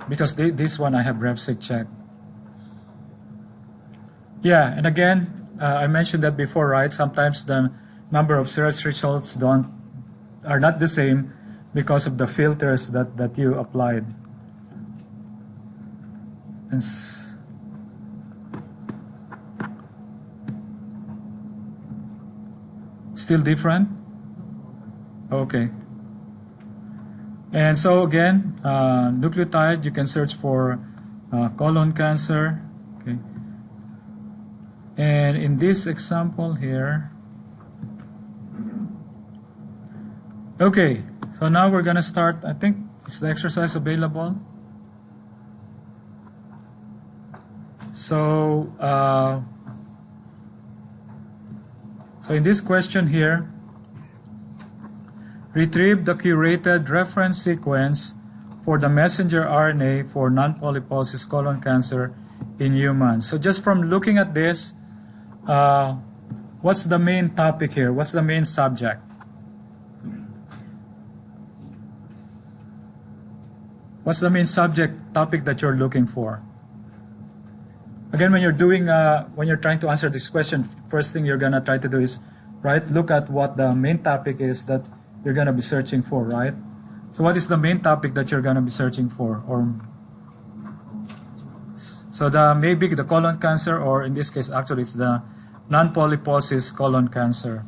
Because this one I have RefSeq check. Yeah, and again, I mentioned that before, right? Sometimes the number of search results are not the same because of the filters that you applied. And still different? Okay. And so again, nucleotide, you can search for colon cancer. Okay. And in this example here, okay, so now we're gonna start. I think, is the exercise available? So, so in this question here, retrieve the curated reference sequence for the messenger RNA for non-polyposis colon cancer in humans. So just from looking at this, what's the main topic here? What's the main subject? What's the main topic that you're looking for? Again, when you're trying to answer this question, first thing you're gonna try to do is, right, look at what the main topic is that you're gonna be searching for, right? So what is the main topic that you're gonna be searching for? Or so maybe the colon cancer, or in this case, actually, it's the non-polyposis colon cancer.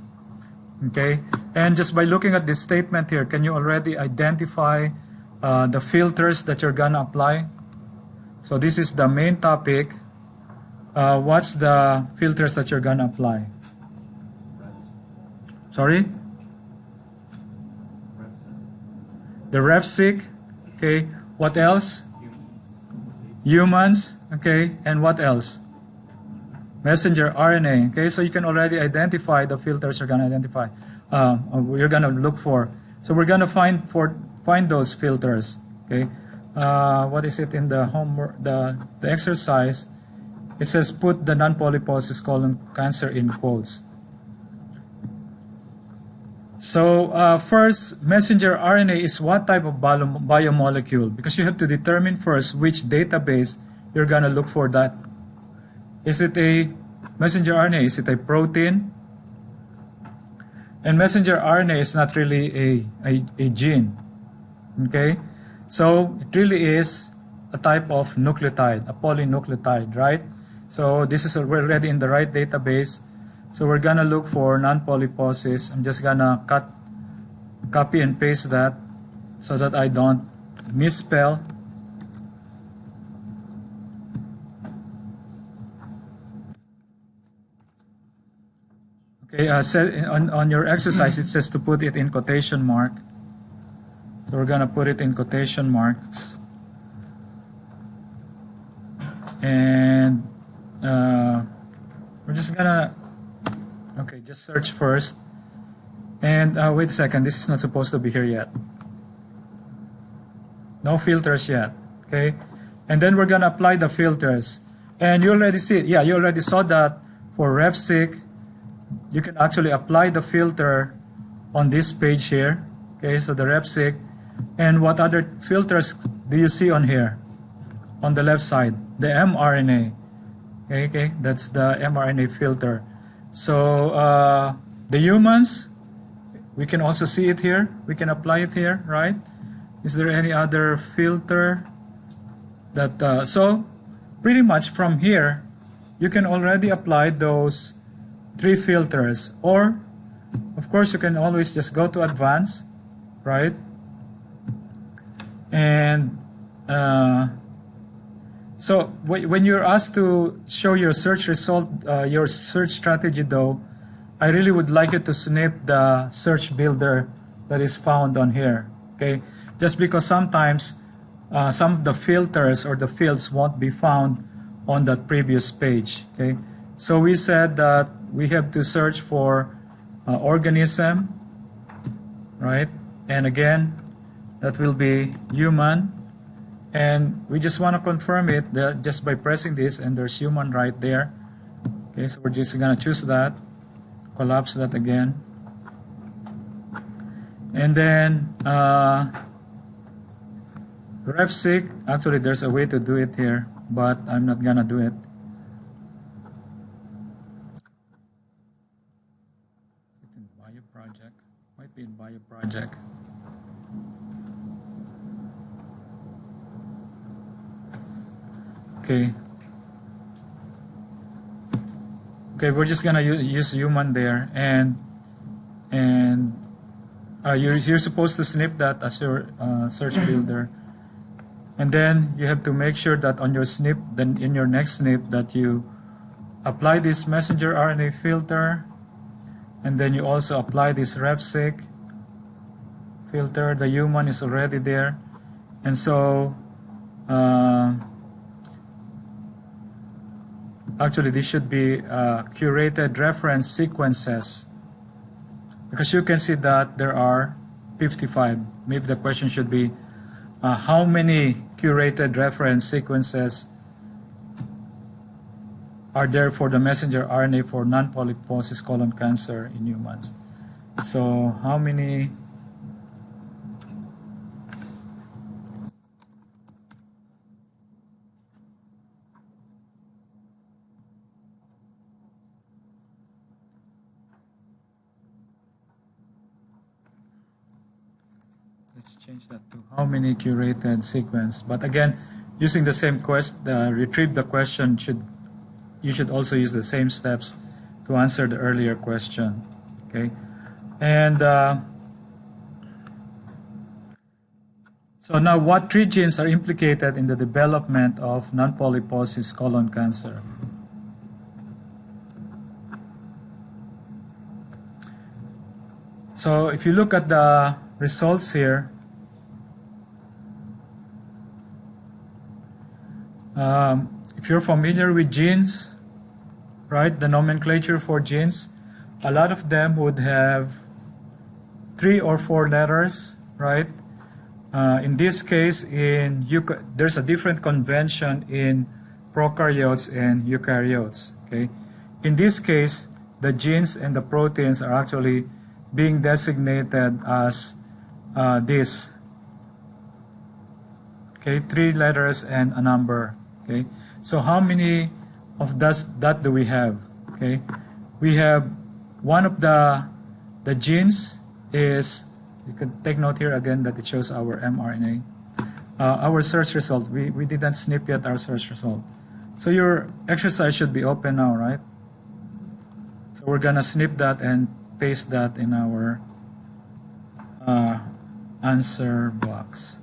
Okay, and just by looking at this statement here, can you already identify the filters that you're gonna apply? So this is the main topic. What's the filters that you're gonna apply? Sorry? The RefSeq. Okay. What else? Humans. Okay. And what else? Messenger RNA. Okay. So you can already identify the filters you're gonna identify. You're gonna look for. So we're gonna find those filters. Okay. What is it in the homework? The exercise. It says put the non-polyposis colon cancer in quotes. So first, messenger RNA is what type of biomolecule? Because you have to determine first which database you're going to look for that. Is it a messenger RNA? Is it a protein? And messenger RNA is not really a gene. Okay? So it really is a type of nucleotide, a polynucleotide, right? So this is, we're already in the right database. So we're gonna look for non-polyposis. I'm just gonna copy and paste that so that I don't misspell. Okay, on your exercise it says to put it in quotation mark. So we're gonna put it in quotation marks. And we're just gonna, okay, just search first. And wait a second, this is not supposed to be here yet. No filters yet, okay? And then we're gonna apply the filters. And you already see it, yeah, you already saw that for RefSeq, you can actually apply the filter on this page here, okay? So the RefSeq. And what other filters do you see on here? On the left side, the mRNA. Okay, that's the mRNA filter. So the humans, we can also see it here. We can apply it here, right? Is there any other filter that, so pretty much from here, you can already apply those 3 filters. Or, of course, you can always just go to advanced, right? And so when you're asked to show your search result, your search strategy though, I really would like you to snip the search builder that is found on here, okay? Just because sometimes some of the filters or the fields won't be found on that previous page, okay? So we said that we have to search for organism, right? And again, that will be human. And we just want to confirm it just by pressing this, and there's human right there. Okay, so we're just going to choose that, collapse that again. And then refseq, actually there's a way to do it here, but I'm not going to do it. It's in bioproject, might be in bioproject. Okay. Okay, we're just gonna use human there, and you're supposed to snip that as your search builder, and then you have to make sure that on your snip, then in your next snip, that you apply this messenger RNA filter, and then you also apply this refseq filter. The human is already there, and so. Actually, this should be curated reference sequences, because you can see that there are 55. Maybe the question should be, how many curated reference sequences are there for the messenger RNA for non-polyposis colon cancer in humans? So how many? Let's change that to how many curated sequence. But again, using the same retrieve the question, you should also use the same steps to answer the earlier question. Okay, and so now, what 3 genes are implicated in the development of non-polyposis colon cancer? So if you look at the results here, if you're familiar with genes, right, the nomenclature for genes, a lot of them would have 3 or 4 letters, right? In this case, there's a different convention in prokaryotes and eukaryotes. Okay, in this case, the genes and the proteins are actually being designated as this. Okay, 3 letters and a number. Okay, so how many of that do we have? Okay, we have one of the genes is, you can take note here again that it shows our mRNA. Our search result, we didn't snip yet our search result. So your exercise should be open now, right? So we're gonna snip that and paste that in our answer box.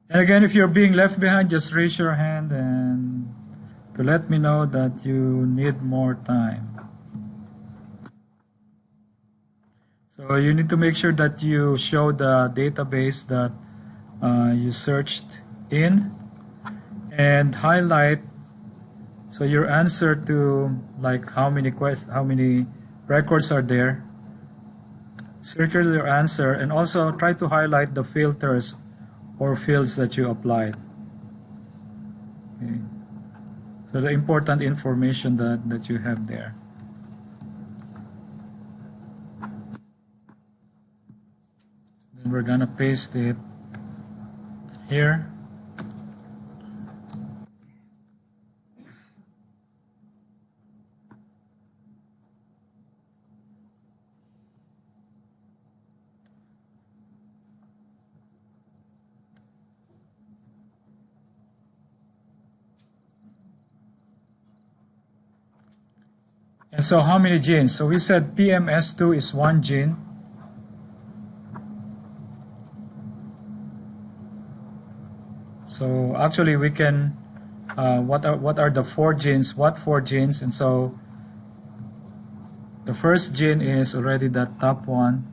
And again, if you're being left behind, just raise your hand and to let me know that you need more time. So you need to make sure that you show the database that you searched in, and highlight, so your answer to like how many records are there. Circle your answer, and also try to highlight the filters or fields that you applied. Okay. So the important information that you have there. And we're gonna paste it here. And so how many genes? So we said PMS2 is one gene. So actually we can, what are the four genes? What four genes? And so the first gene is already the top one.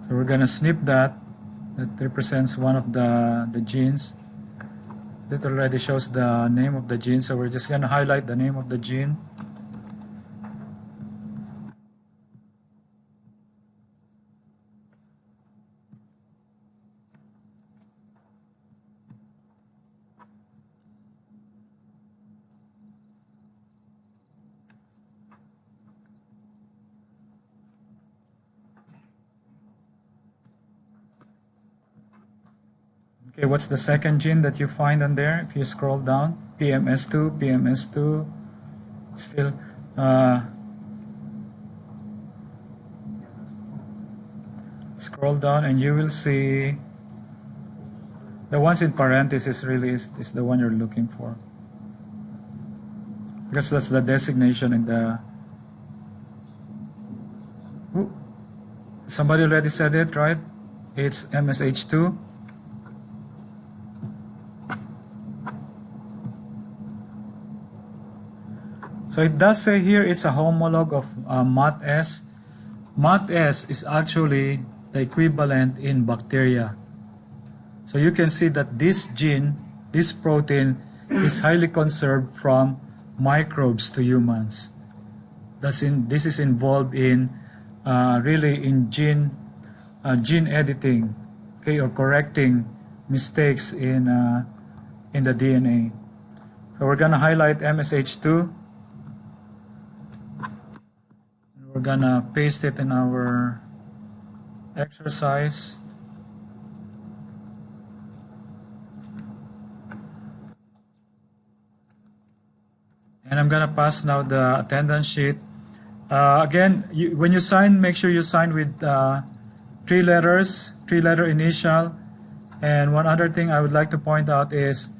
So we're gonna snip that. That represents one of the genes. That already shows the name of the gene. So we're just gonna highlight the name of the gene. Okay, what's the second gene that you find on there? If you scroll down, PMS2, still, scroll down and you will see the ones in parentheses really is the one you're looking for. Because that's the designation in the... Ooh, somebody already said it, right? It's MSH2. So it does say here it's a homolog of MOT-S. MOT-S is actually the equivalent in bacteria. So you can see that this gene, this protein, is highly conserved from microbes to humans. This is involved in really in gene editing, okay, or correcting mistakes in the DNA. So we're gonna highlight MSH2. We're gonna paste it in our exercise. And I'm gonna pass now the attendance sheet. Again, when you sign, make sure you sign with three letter initial. And one other thing I would like to point out is,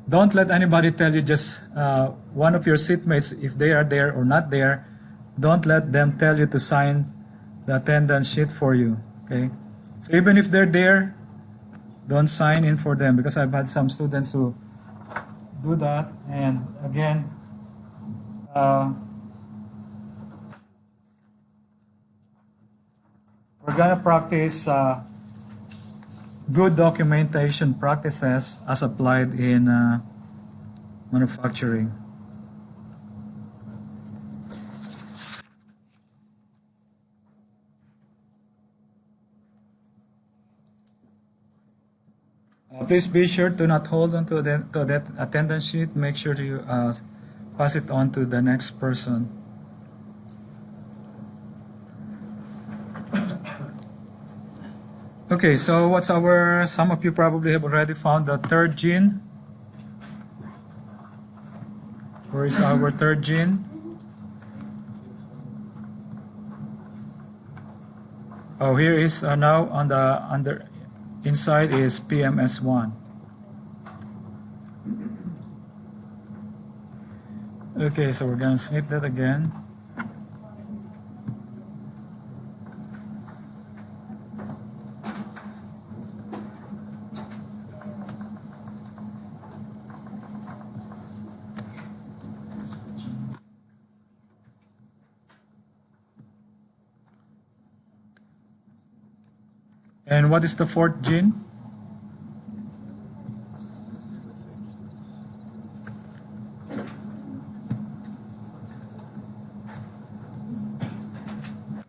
don't let anybody tell you just one of your seatmates, if they are there or not there, don't let them tell you to sign the attendance sheet for you, okay? So even if they're there, don't sign in for them, because I've had some students who do that. And again, we're gonna practice good documentation practices as applied in manufacturing. Please be sure to not hold on to that attendance sheet. Make sure to pass it on to the next person. Okay, so what's some of you probably have already found the third gene. Where is our third gene? Oh, here is now on the inside is PMS1. Okay, so we're gonna snip that again. And what is the fourth gene?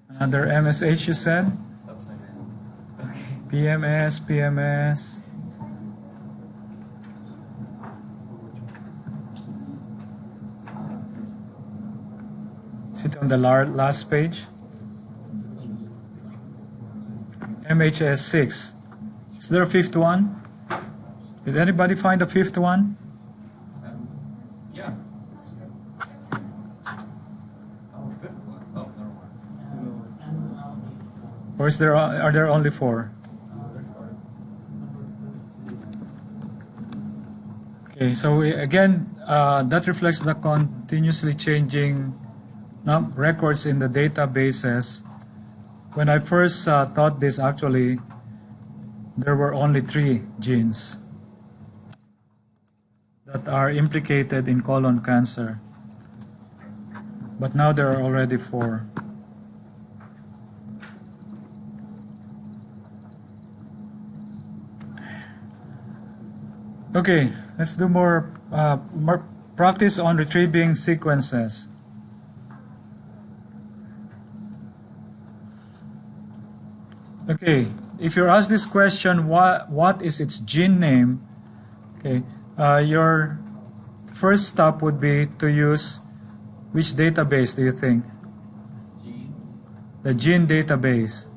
Another MSH you said? Upside down. PMS. Is it on the last page? MHS 6. Is there a fifth one? Did anybody find a fifth one? Yeah. Oh, fifth one. Oh, never mind. Or are there only 4? Okay, so again, that reflects the continuously changing records in the databases. When I first taught this, actually, there were only 3 genes that are implicated in colon cancer. But now there are already 4. Okay, let's do more practice on retrieving sequences. Okay, if you're asked this question, what is its gene name? Okay, your first step would be to use which database do you think? Gene. The gene database.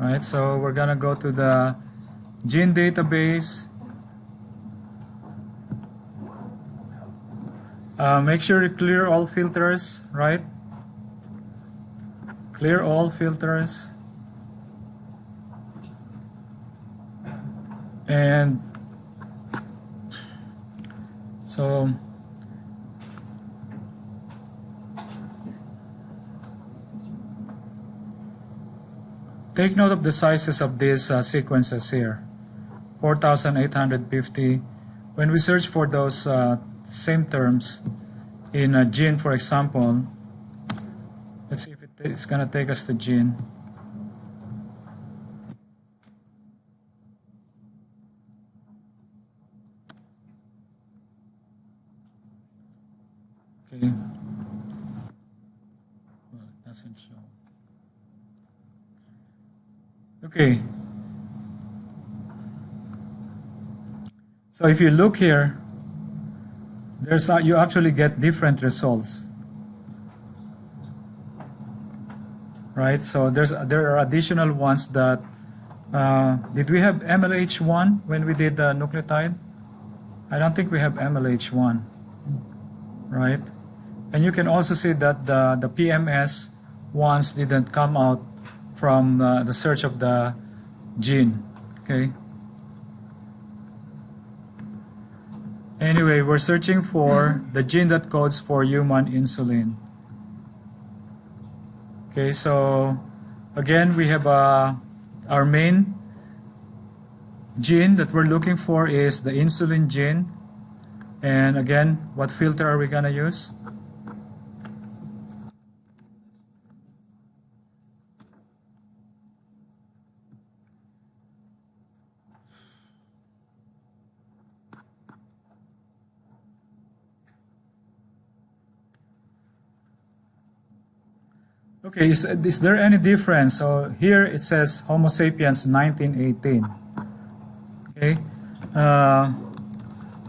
Right, so we're gonna go to the gene database. Make sure you clear all filters, right? Clear all filters. And so take note of the sizes of these sequences here. 4,850. When we search for those same terms in a gene, for example, let's see if it's going to take us to gene. Okay. Well, it doesn't show. Okay. So if you look here, you actually get different results, right? So there are additional ones that did we have MLH1 when we did the nucleotide? I don't think we have MLH1, right? And you can also see that the PMS ones didn't come out from the search of the gene, okay? Anyway, we're searching for the gene that codes for human insulin. Okay, so again, we have our main gene that we're looking for is the insulin gene. And again, what filter are we going to use? Okay, is there any difference? So here it says Homo sapiens 1918. Okay, how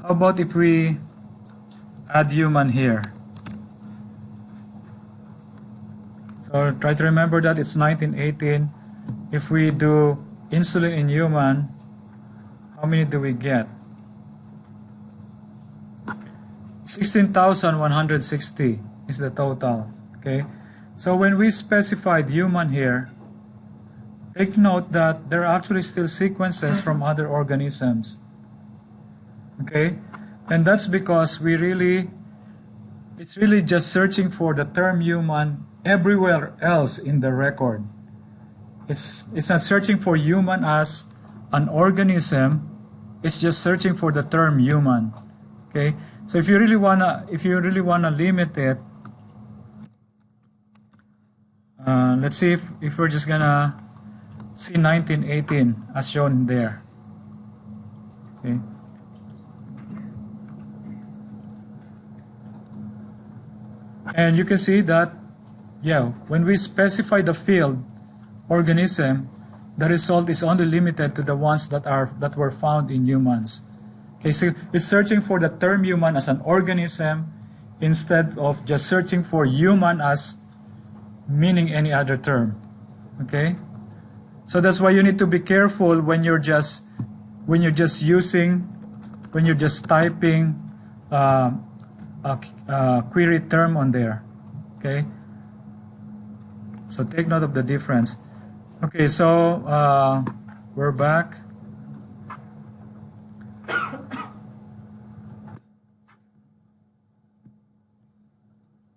about if we add human here? So try to remember that it's 1918. If we do insulin in human, how many do we get? 16,160 is the total. Okay. So when we specified human here, take note that there are actually still sequences from other organisms. Okay? And that's because it's really just searching for the term human everywhere else in the record. It's not searching for human as an organism, it's just searching for the term human. Okay? So if you really wanna limit it, let's see if we're just gonna see 1918 as shown there. Okay. And you can see that, yeah, when we specify the field organism, the result is only limited to the ones that were found in humans. Okay, so it's searching for the term human as an organism instead of just searching for human as meaning any other term. Okay? So that's why you need to be careful when you're just typing a query term on there. Okay? So take note of the difference. Okay, so we're back.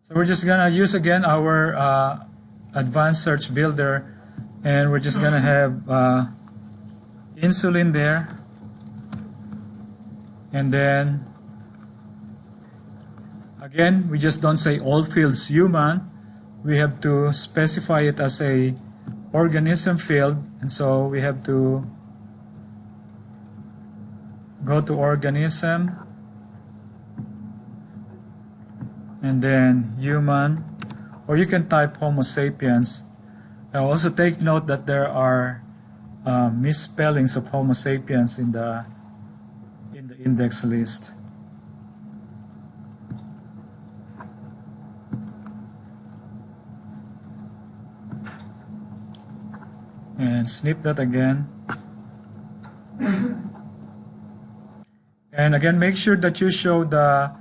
So we're just gonna use again our advanced search builder, and we're just gonna have insulin there, and then again we just don't say all fields human. We have to specify it as a organism field, and so we have to go to organism and then human, or you can type Homo sapiens. Also take note that there are misspellings of Homo sapiens in the index list. And snip that again. And again, make sure that you show the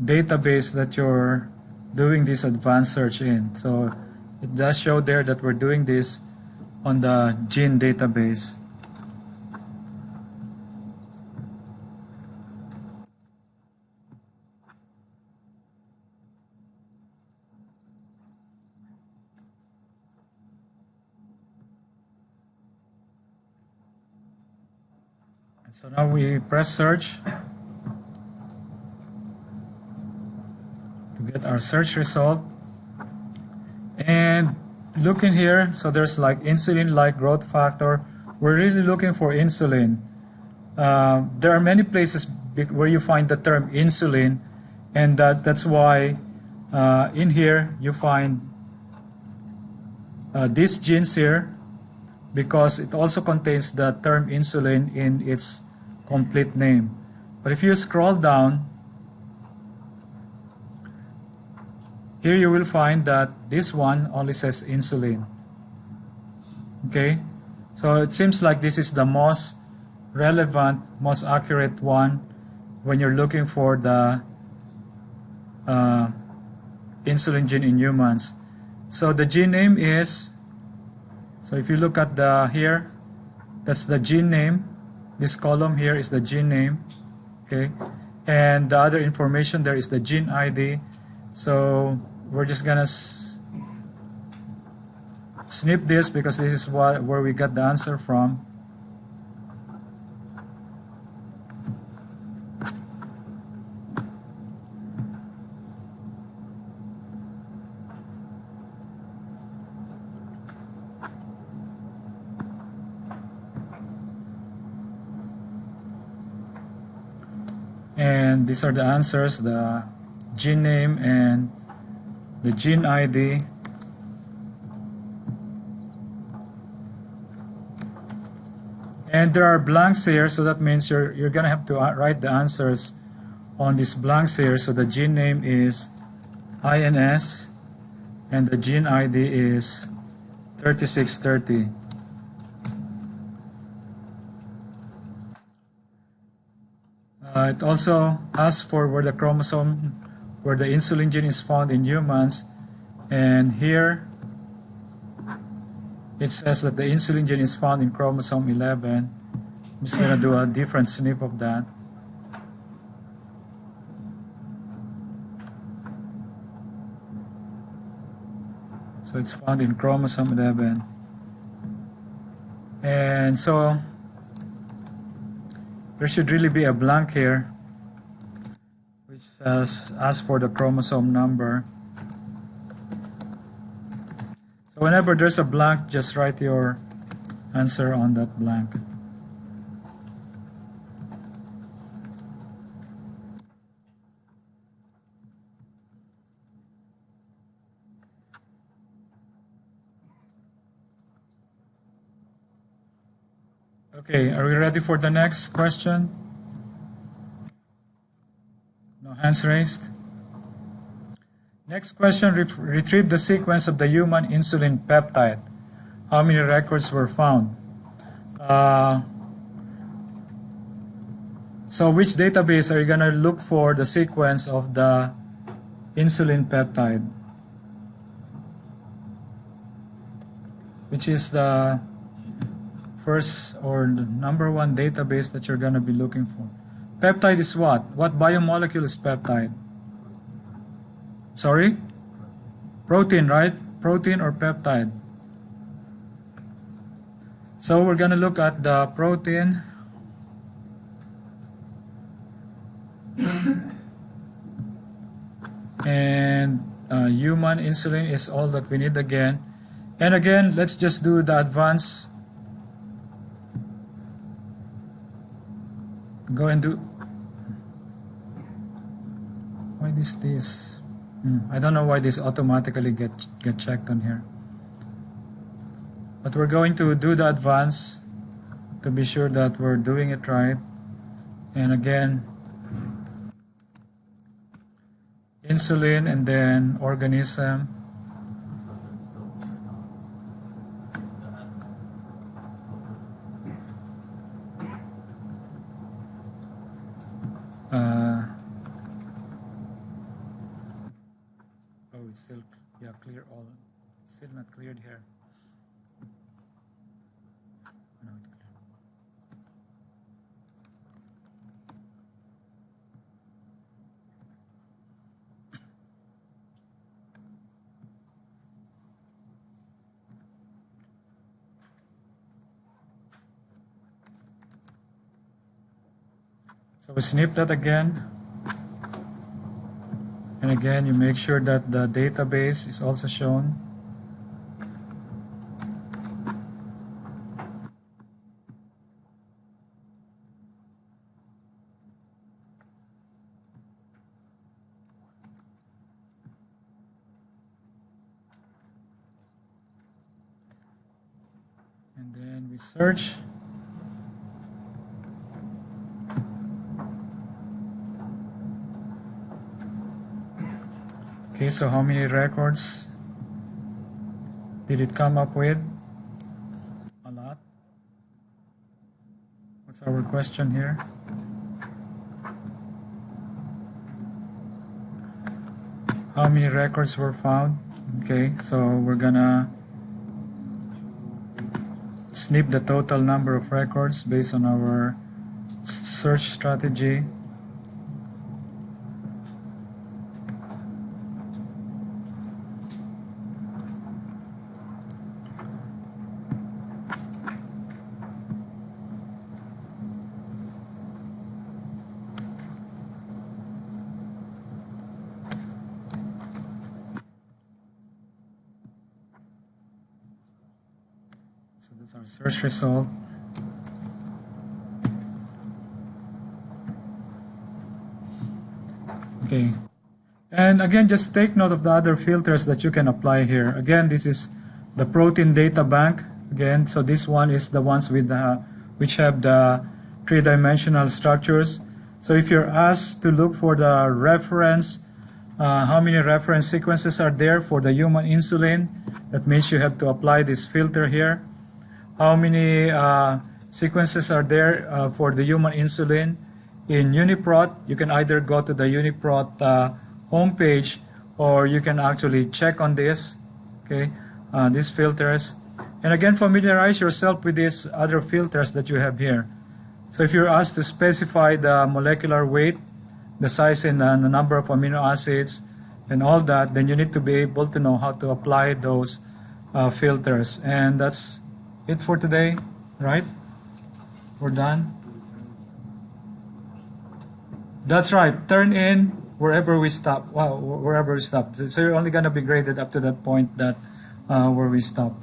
database that you're doing this advanced search in. So it does show there that we're doing this on the gene database. And so now we press search to get our search result. And look in here, so there's like insulin-like growth factor. We're really looking for insulin. There are many places where you find the term insulin, and that's why in here you find these genes here, because it also contains the term insulin in its complete name. But if you scroll down, here you will find that this one only says insulin. Okay? So it seems like this is the most relevant, most accurate one when you're looking for the insulin gene in humans. So the gene name is, so if you look at here, that's the gene name. This column here is the gene name. Okay? And the other information there is the gene ID. So we're just gonna snip this because this is where we got the answer from. And these are the answers, the gene name and the gene ID. And there are blanks here, so that means you're gonna have to write the answers on these blanks here. So the gene name is INS and the gene ID is 3630. It also asks for where the chromosome, where the insulin gene is found in humans, and here it says that the insulin gene is found in chromosome 11. I'm just going to do a different snip of that. So it's found in chromosome 11. And so there should really be a blank here which says ask for the chromosome number. So whenever there's a blank, just write your answer on that blank. Okay, are we ready for the next question? No hands raised? Next question, retrieve the sequence of the human insulin peptide. How many records were found? So which database are you going to look for the sequence of the insulin peptide? Which is the first or the number one database that you're going to be looking for? Peptide is what? What biomolecule is peptide? Sorry? Protein, right? Protein or peptide? So we're going to look at the protein. And human insulin is all that we need again. And again, let's just do the advance. Go and do. Why is this? I don't know why this automatically get checked on here. But we're going to do the advance to be sure that we're doing it right. And again, insulin and then organism. It's still clear all. It's still not cleared here. No, it's clear. So we snip that again. And again, you make sure that the database is also shown. And then we search. Okay, so how many records did it come up with? A lot. What's our question here? How many records were found? Okay, so we're gonna snip the total number of records based on our search strategy. So that's our search result. Okay. And again, just take note of the other filters that you can apply here. Again, this is the protein data bank. Again, so this one is the ones with which have the three-dimensional structures. So if you're asked to look for the reference, how many reference sequences are there for the human insulin, that means you have to apply this filter here. How many sequences are there for the human insulin? In UniProt, you can either go to the UniProt homepage, or you can actually check on this, okay, these filters. And again, familiarize yourself with these other filters that you have here. So if you're asked to specify the molecular weight, the size and the number of amino acids, and all that, then you need to be able to know how to apply those filters. And that's it for today, right? We're done. That's right. Turn in wherever we stop. Well, wherever we stop. So you're only going to be graded up to that point that where we stop.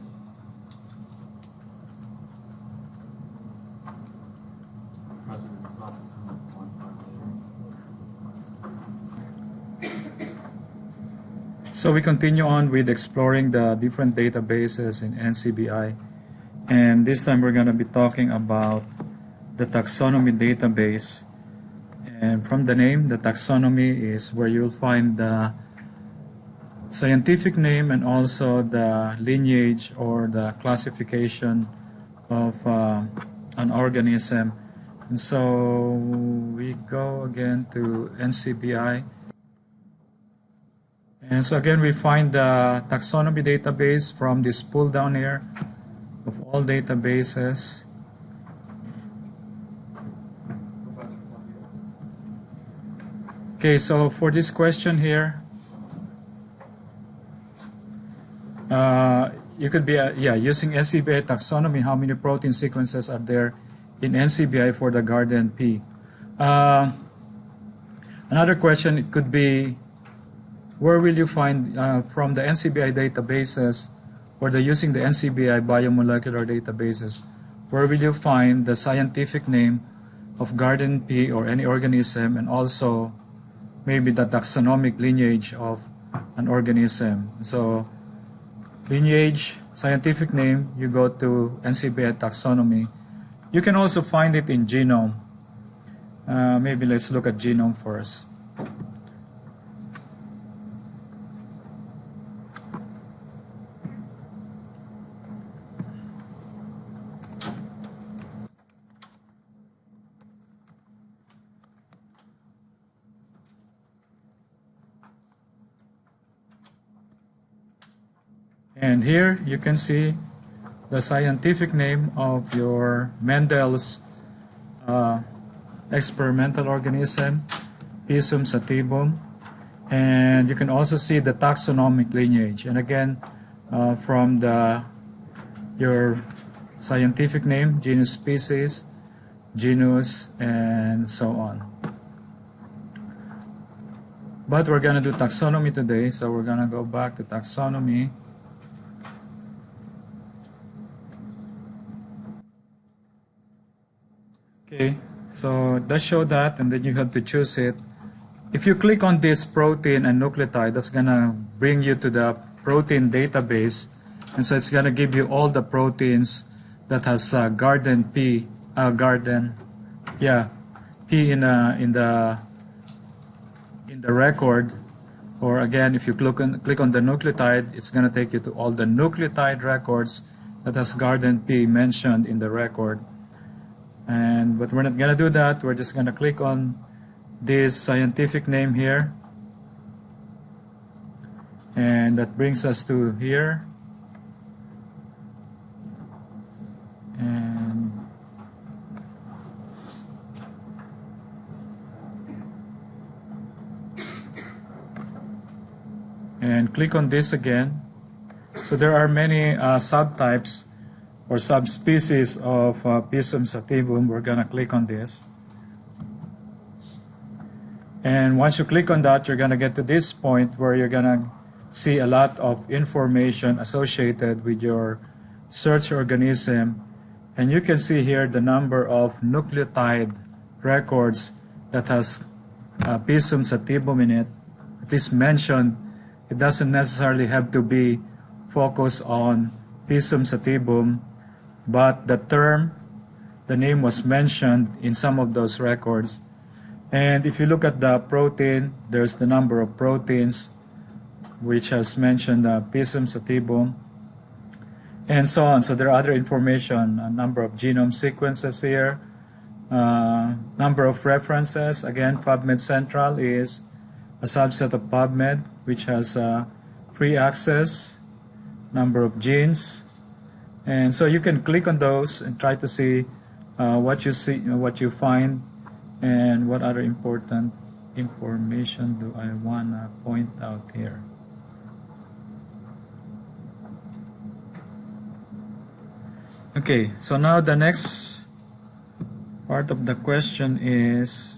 So we continue on with exploring the different databases in NCBI. And this time we're going to be talking about the taxonomy database. And from the name, the taxonomy is where you'll find the scientific name and also the lineage or the classification of an organism. And so we go again to NCBI. And so again, we find the taxonomy database from this pull down here of all databases. Okay, so for this question here, you could be using NCBI taxonomy. How many protein sequences are there in NCBI for the garden pea? Another question, it could be, where will you find from the NCBI databases or using the NCBI biomolecular databases, where will you find the scientific name of garden pea or any organism, and also maybe the taxonomic lineage of an organism? So lineage, scientific name, you go to NCBI taxonomy. You can also find it in genome. Maybe let's look at genome first. And here you can see the scientific name of your Mendel's experimental organism, Pisum sativum. And you can also see the taxonomic lineage. And again, from your scientific name, genus, species, genus, and so on. But we're going to do taxonomy today, so we're going to go back to taxonomy. Okay, so it does show that, and then you have to choose it. If you click on this protein and nucleotide, that's gonna bring you to the protein database, and so it's gonna give you all the proteins that has garden P, P in the record. Or again, if you click on the nucleotide, it's gonna take you to all the nucleotide records that has garden P mentioned in the record. But we're not gonna do that. We're just gonna click on this scientific name here, and that brings us to here. And click on this again. So there are many subtypes or subspecies of Pisum sativum. We're gonna click on this. And once you click on that, you're gonna get to this point where you're gonna see a lot of information associated with your search organism. And you can see here the number of nucleotide records that has Pisum sativum in it. At least mentioned. It doesn't necessarily have to be focused on Pisum sativum, but the name was mentioned in some of those records. And if you look at the protein, there's the number of proteins which has mentioned Pisum sativum, and so on. So there are other information, a number of genome sequences here, number of references. Again, PubMed Central is a subset of PubMed, which has free access, number of genes. And so you can click on those and try to see what you find, and what other important information do I want to point out here. Okay, so now the next part of the question is,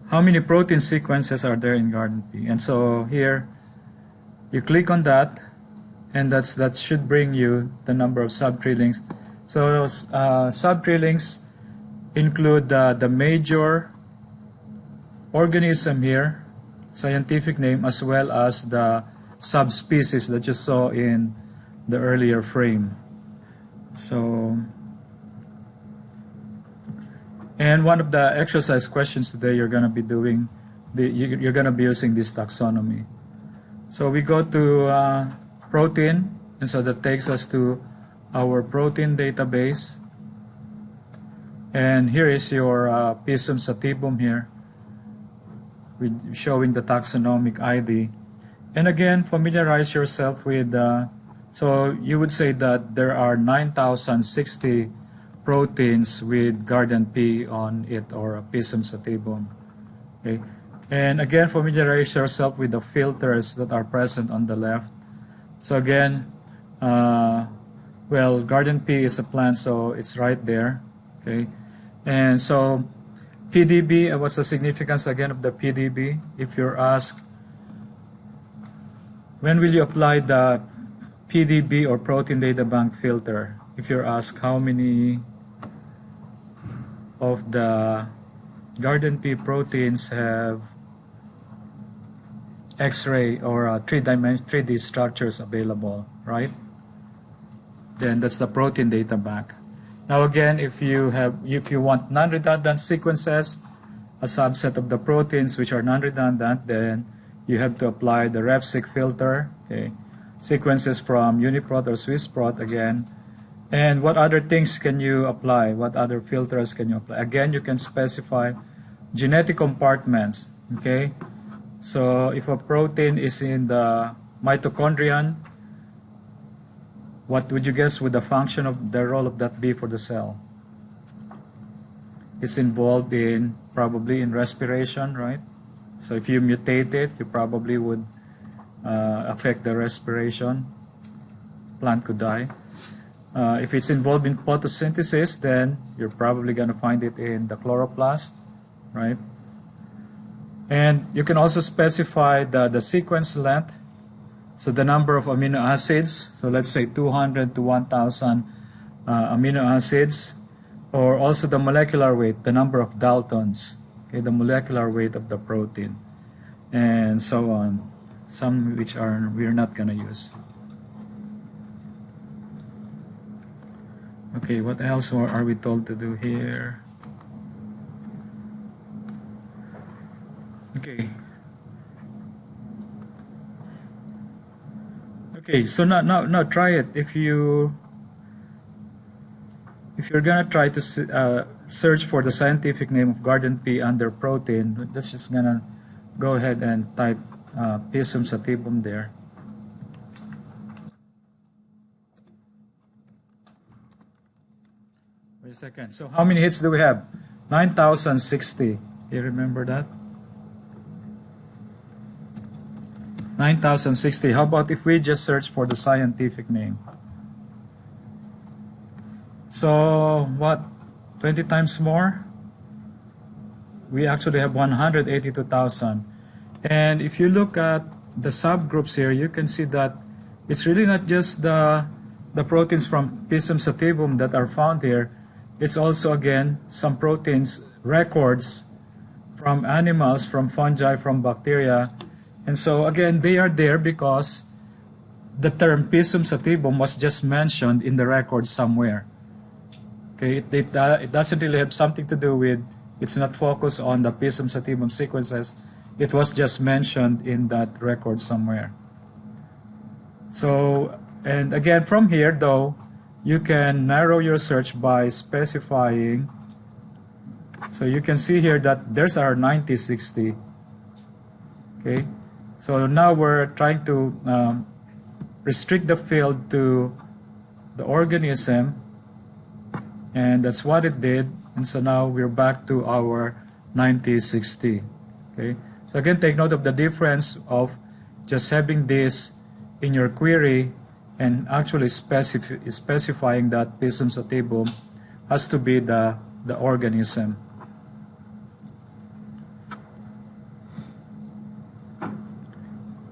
how many protein sequences are there in garden pea? And so here you click on that, and that should bring you the number of subtree links. So those subtree links include the major organism here, scientific name, as well as the subspecies that you saw in the earlier frame. So, and one of the exercise questions today, you're going to be doing, you're going to be using this taxonomy. So we go to protein, and so that takes us to our protein database. And here is your Pisum sativum here, with showing the taxonomic ID. And again, familiarize yourself with, so you would say that there are 9,060 proteins with Garden P on it, or a Pisum sativum. Okay. And again, familiarize yourself with the filters that are present on the left. So again, well, Garden P is a plant, so it's right there. Okay. And so PDB, what's the significance again of the PDB? If you're asked, when will you apply the PDB or protein data bank filter? If you're asked how many of the Garden P proteins have X-ray or 3D structures available, right? Then that's the protein data bank. Now again, if you want non-redundant sequences, a subset of the proteins which are non-redundant, then you have to apply the RefSeq filter. Okay, sequences from UniProt or SwissProt again. And what other things can you apply? What other filters can you apply? Again, you can specify genetic compartments. Okay, so if a protein is in the mitochondrion, what would you guess would the function of the role of that be for the cell? It's involved in probably in respiration, right? So if you mutate it, you probably would affect the respiration. Plant could die. If it's involved in photosynthesis, then you're probably going to find it in the chloroplast, right? And you can also specify the sequence length. So the number of amino acids, so let's say 200 to 1,000 amino acids, or also the molecular weight, the number of Daltons, okay, the molecular weight of the protein, and so on. Some which we're not going to use. Okay, what else are we told to do here? Okay. Okay, so now try it. If you're gonna try to search for the scientific name of Garden P under protein, that's just gonna go ahead and type Pisum sativum there. Wait a second. So how many hits do we have? 9,060. You remember that? 9,060. How about if we just search for the scientific name? So what? 20 times more? We actually have 182,000. And if you look at the subgroups here, you can see that it's really not just the proteins from Pisum sativum that are found here. It's also, again, some proteins, records from animals, from fungi, from bacteria. And so, again, they are there because the term Pisum sativum was just mentioned in the record somewhere. Okay, it doesn't really have something to do with, it's not focused on the Pisum sativum sequences. It was just mentioned in that record somewhere. So, and again, from here, though, you can narrow your search by specifying. So you can see here that there's our 9060. Okay, so now we're trying to restrict the field to the organism, and that's what it did. And so now we're back to our 9060. Okay, so again, take note of the difference of just having this in your query and actually specifying that Pisum sativum has to be the organism.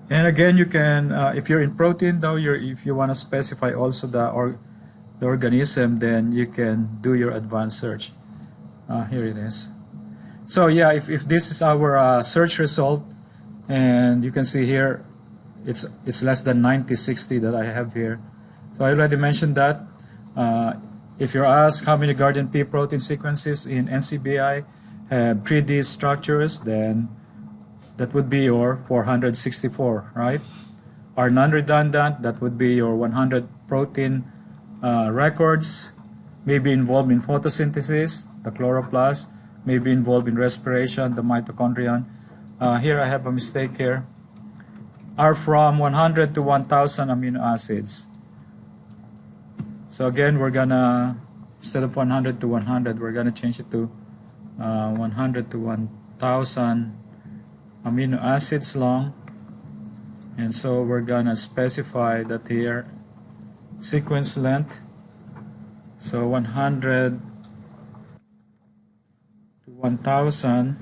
And again, you can, if you're in protein, though, if you want to specify also the organism, then you can do your advanced search. Here it is. So yeah, if this is our search result, and you can see here, it's less than 9060 that I have here. So I already mentioned that. If you're asked how many Garden P protein sequences in NCBI have 3D structures, then that would be your 464, right? are non-redundant. That would be your 100 protein records, may be involved in photosynthesis, the chloroplast, may be involved in respiration, the mitochondrion. Here I have a mistake here. Are from 100 to 1,000 amino acids. So again, we're gonna, instead of 100 to 100, we're gonna change it to 100 to 1,000 amino acids long. And so we're gonna specify that here, sequence length. So 100 to 1,000.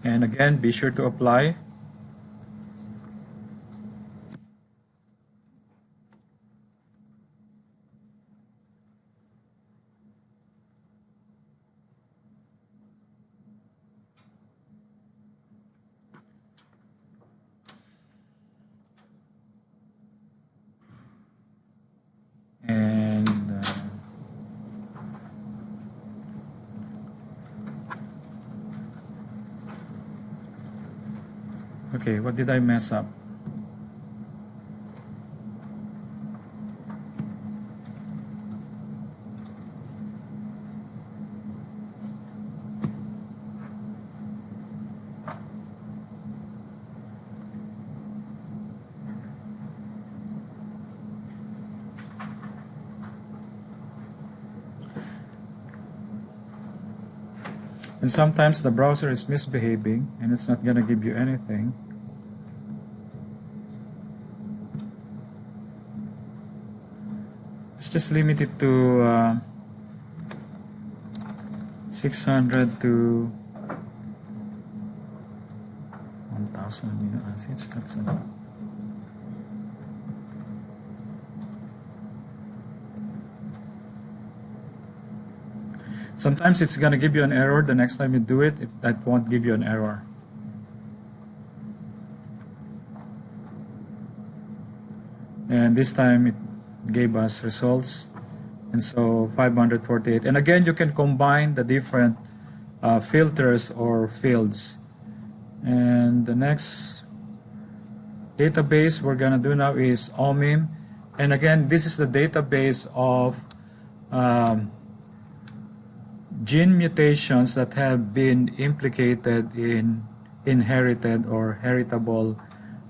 And again, be sure to apply. And okay, what did I mess up? And sometimes the browser is misbehaving and it's not going to give you anything. Let's just limit it to 600 to 1,000 amino acids. That's a lot. Sometimes it's going to give you an error. The next time you do it, that won't give you an error. And this time it gave us results. And so 548. And again, you can combine the different filters or fields. And the next database we're going to do now is OMIM. And again, this is the database of gene mutations that have been implicated in inherited or heritable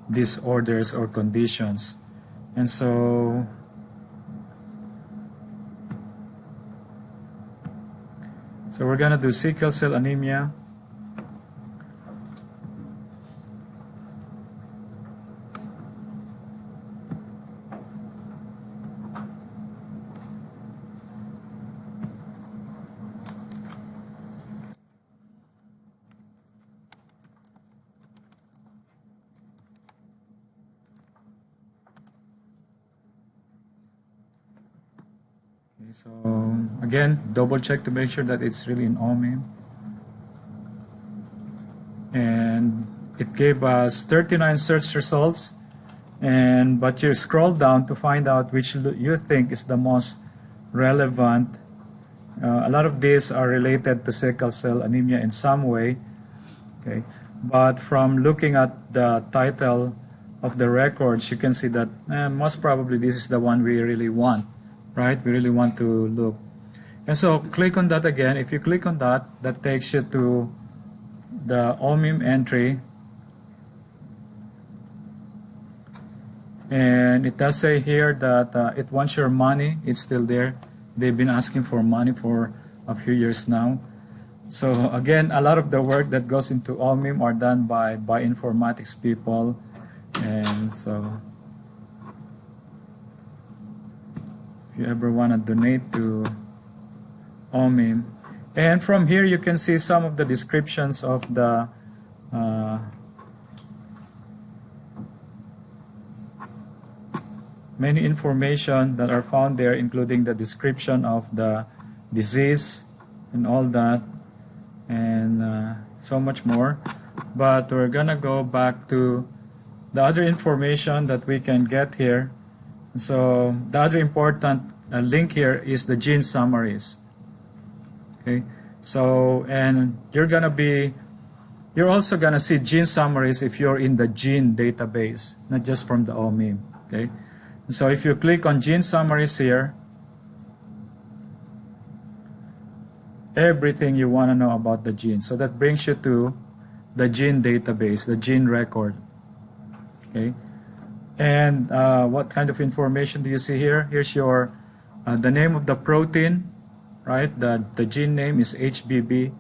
disorders or conditions. And so we're going to do sickle cell anemia. So again, double check to make sure that it's really in OMIM. And it gave us 39 search results, but you scroll down to find out which you think is the most relevant. A lot of these are related to sickle cell anemia in some way. Okay, but from looking at the title of the records, you can see that most probably this is the one we really want. Right? We really want to look. And so click on that again. If you click on that, that takes you to the OMIM entry. And it does say here that it wants your money. It's still there. They've been asking for money for a few years now. So again, a lot of the work that goes into OMIM are done by bioinformatics people. And so if you ever want to donate to OMIM. And from here you can see some of the descriptions of the many information that are found there, including the description of the disease and all that, and so much more. But we're gonna go back to the other information that we can get here. So the other important link here is the gene summaries. Okay, so and you're gonna be You're also going to see gene summaries if you're in the gene database, not just from the OMIM. Okay? And so if you click on gene summaries here, everything you want to know about the gene. So that brings you to the gene database, the gene record. Okay? And what kind of information do you see here? Here's your the name of the protein, right? The gene name is HBB.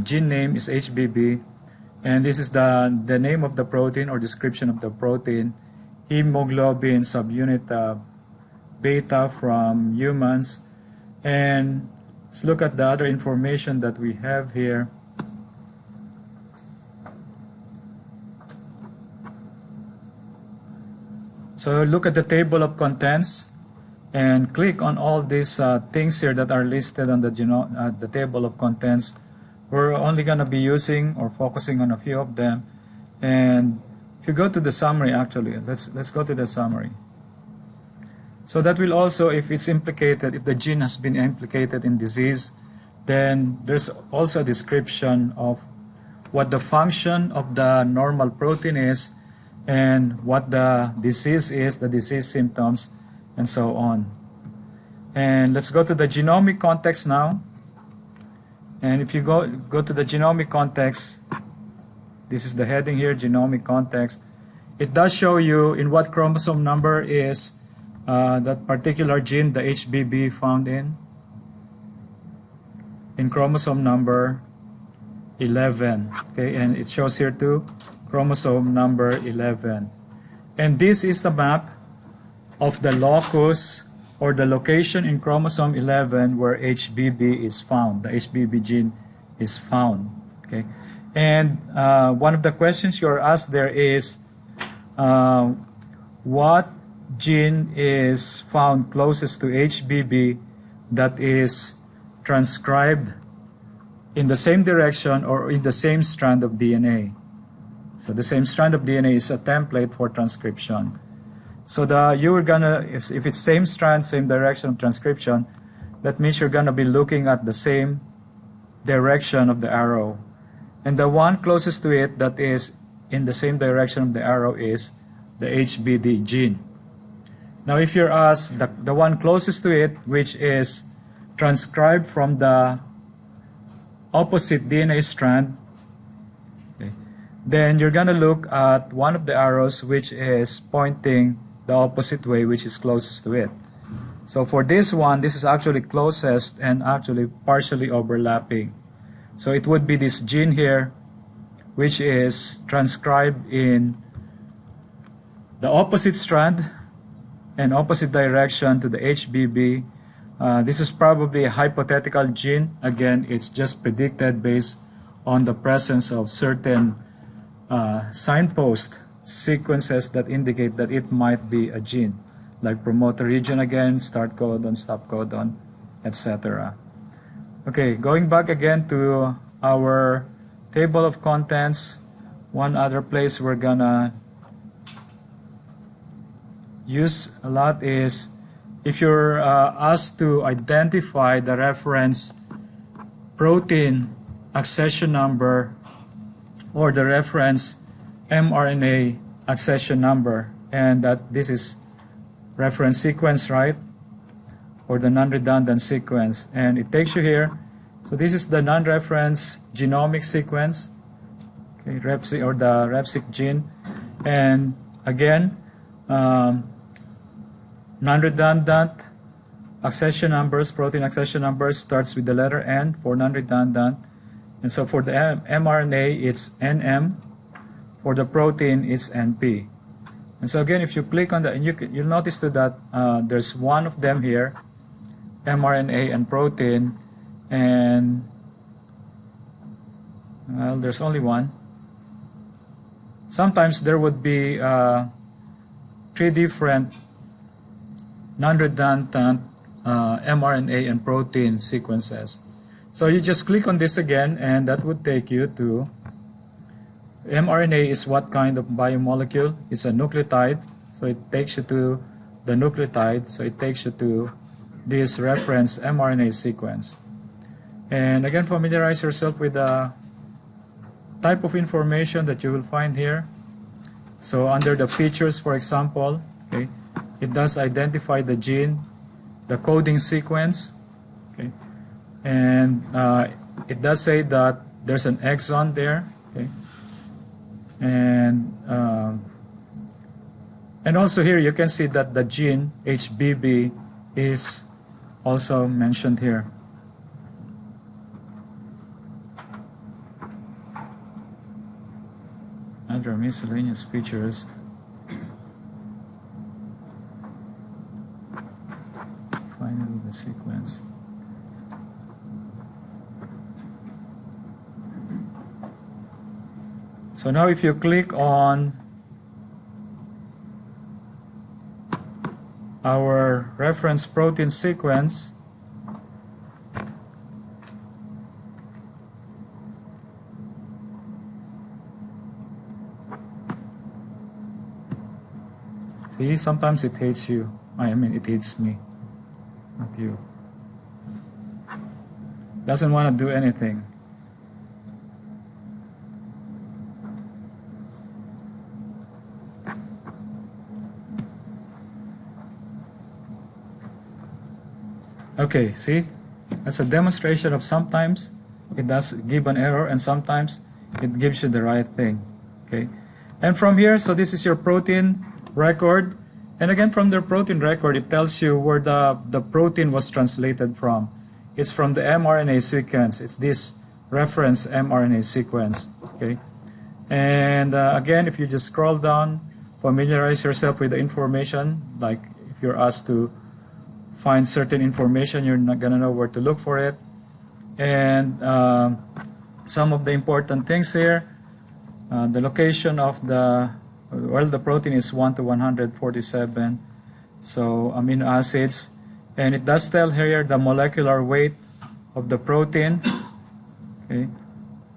Gene name is HBB, and this is the name of the protein or description of the protein, hemoglobin subunit beta from humans. And let's look at the other information that we have here. So look at the table of contents and click on all these things here that are listed on the table of contents. We're only going to be using or focusing on a few of them. And if you go to the summary, actually, let's go to the summary. So that will also, if it's implicated, if the gene has been implicated in disease, then there's also a description of what the function of the normal protein is and what the disease is, the disease symptoms, and so on. And let's go to the genomic context now. And if you go to the genomic context, this is the heading here, genomic context. It does show you in what chromosome number is that particular gene, the HBB, found in chromosome number 11. Okay, and it shows here too, chromosome number 11. And this is the map of the locus or the location in chromosome 11 where HBB is found, the HBB gene is found. Okay, and one of the questions you're asked there is what gene is found closest to HBB that is transcribed in the same direction or in the same strand of DNA. So the same strand of DNA is a template for transcription. So you're gonna, if it's same strand, same direction of transcription, that means you're gonna be looking at the same direction of the arrow. And the one closest to it that is in the same direction of the arrow is the HBD gene. Now if you're asked the one closest to it, which is transcribed from the opposite DNA strand, okay, then you're gonna look at one of the arrows which is pointing the opposite way, which is closest to it. So for this one, this is actually closest and actually partially overlapping. So it would be this gene here, which is transcribed in the opposite strand and opposite direction to the HBB. This is probably a hypothetical gene. Again, it's just predicted based on the presence of certain signpost sequences that indicate that it might be a gene, like promoter region again, start codon, stop codon, etc. Okay, going back again to our table of contents, one other place we're gonna use a lot is if you're asked to identify the reference protein accession number or the reference mRNA accession number, and that this is reference sequence, right, or the non-redundant sequence, and it takes you here. So this is the non-reference genomic sequence, okay, or the RepSeq gene, and again non-redundant accession numbers, protein accession numbers starts with the letter N for non-redundant, and so for the mRNA it's NM. For the protein, it's NP. And so again, if you click on that, and you'll notice that there's one of them here, mRNA and protein, and well, there's only one. Sometimes there would be 3 different non-redundant mRNA and protein sequences. So you just click on this again, and that would take you to mRNA is what kind of biomolecule? It's a nucleotide, so it takes you to the nucleotide, so it takes you to this reference mRNA sequence. And again, familiarize yourself with the type of information that you will find here. So under the features, for example, okay, it does identify the gene, the coding sequence, okay, and it does say that there's an exon there, okay, and also here you can see that the gene HBB is also mentioned here. Other miscellaneous features. Finally, the sequence. So now if you click on our reference protein sequence, see, sometimes it hates you. I mean, it hates me, not you. Doesn't want to do anything. Okay, see, that's a demonstration of sometimes it does give an error and sometimes it gives you the right thing. Okay, and from here, so this is your protein record, and again from the protein record it tells you where the protein was translated from. It's from the mRNA sequence. It's this reference mRNA sequence. Okay, and again, if you just scroll down, familiarize yourself with the information. Like if you're asked to find certain information, you're not gonna know where to look for it. And some of the important things here, the location of the, well, the protein is 1 to 147, so amino acids, and it does tell here the molecular weight of the protein, okay,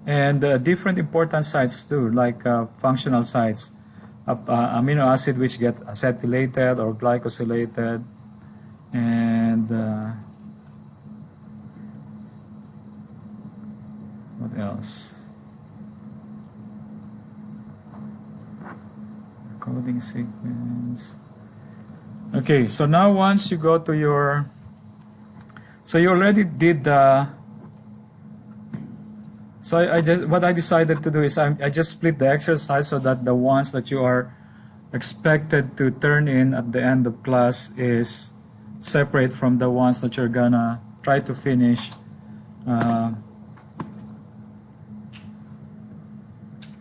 and different important sites too, like functional sites, amino acid which get acetylated or glycosylated, and what else? Coding sequence. Okay, so now once you go to your, so you already did the, so I just, what I decided to do is I just split the exercise so that the ones that you are expected to turn in at the end of class is separate from the ones that you're gonna try to finish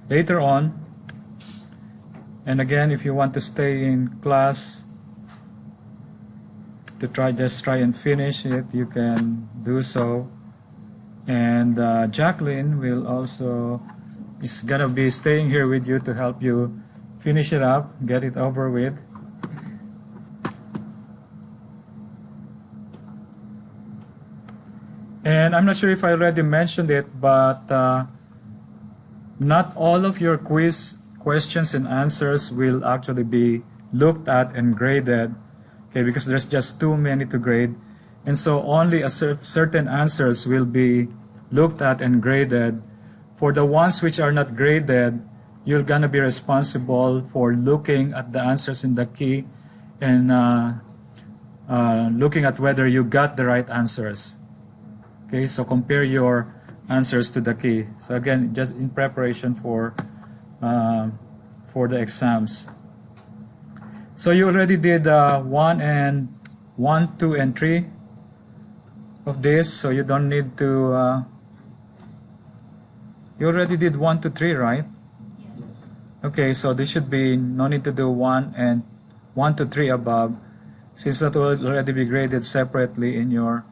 later on. And again, if you want to stay in class to just try and finish it, you can do so. And Jacqueline will also is gonna be staying here with you to help you finish it up, get it over with. And I'm not sure if I already mentioned it, but not all of your quiz questions and answers will actually be looked at and graded, okay, because there's just too many to grade. And so only a certain answers will be looked at and graded. For the ones which are not graded, you're going to be responsible for looking at the answers in the key and looking at whether you got the right answers. Okay, so compare your answers to the key. So again, just in preparation for the exams. So you already did 1, 2, and 3 of this, so you don't need to. You already did 1 to 3, right? Yes. Okay, so there should be no need to do 1 and 1 to 3 above, since that will already be graded separately in your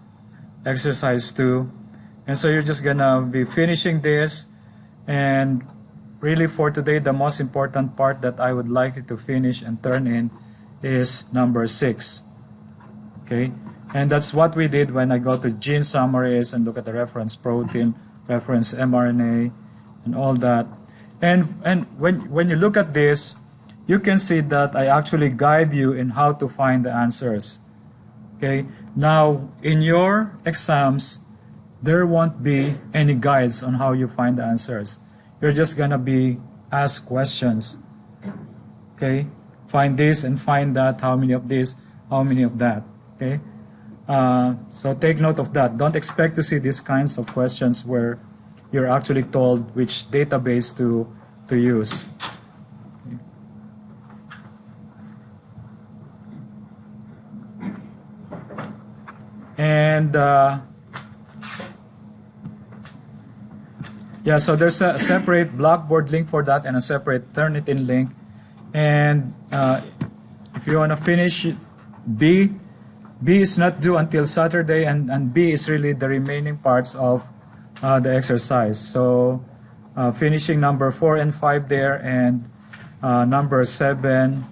exercise 2. And so you're just gonna be finishing this, and really for today the most important part that I would like you to finish and turn in is number 6. Okay, and that's what we did when I go to gene summaries and look at the reference protein, reference mRNA, and all that. And when you look at this, you can see that I actually guide you in how to find the answers. Okay, now in your exams there won't be any guides on how you find the answers. you're just gonna be asked questions. Okay, find this and find that. How many of this? How many of that? Okay, so take note of that. Don't expect to see these kinds of questions where you're actually told which database to use. And yeah, so there's a separate Blackboard link for that and a separate Turnitin link. And if you want to finish B is not due until Saturday, and B is really the remaining parts of the exercise. So finishing number 4 and 5 there, and number 7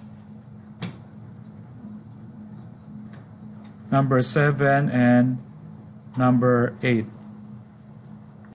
and number 8.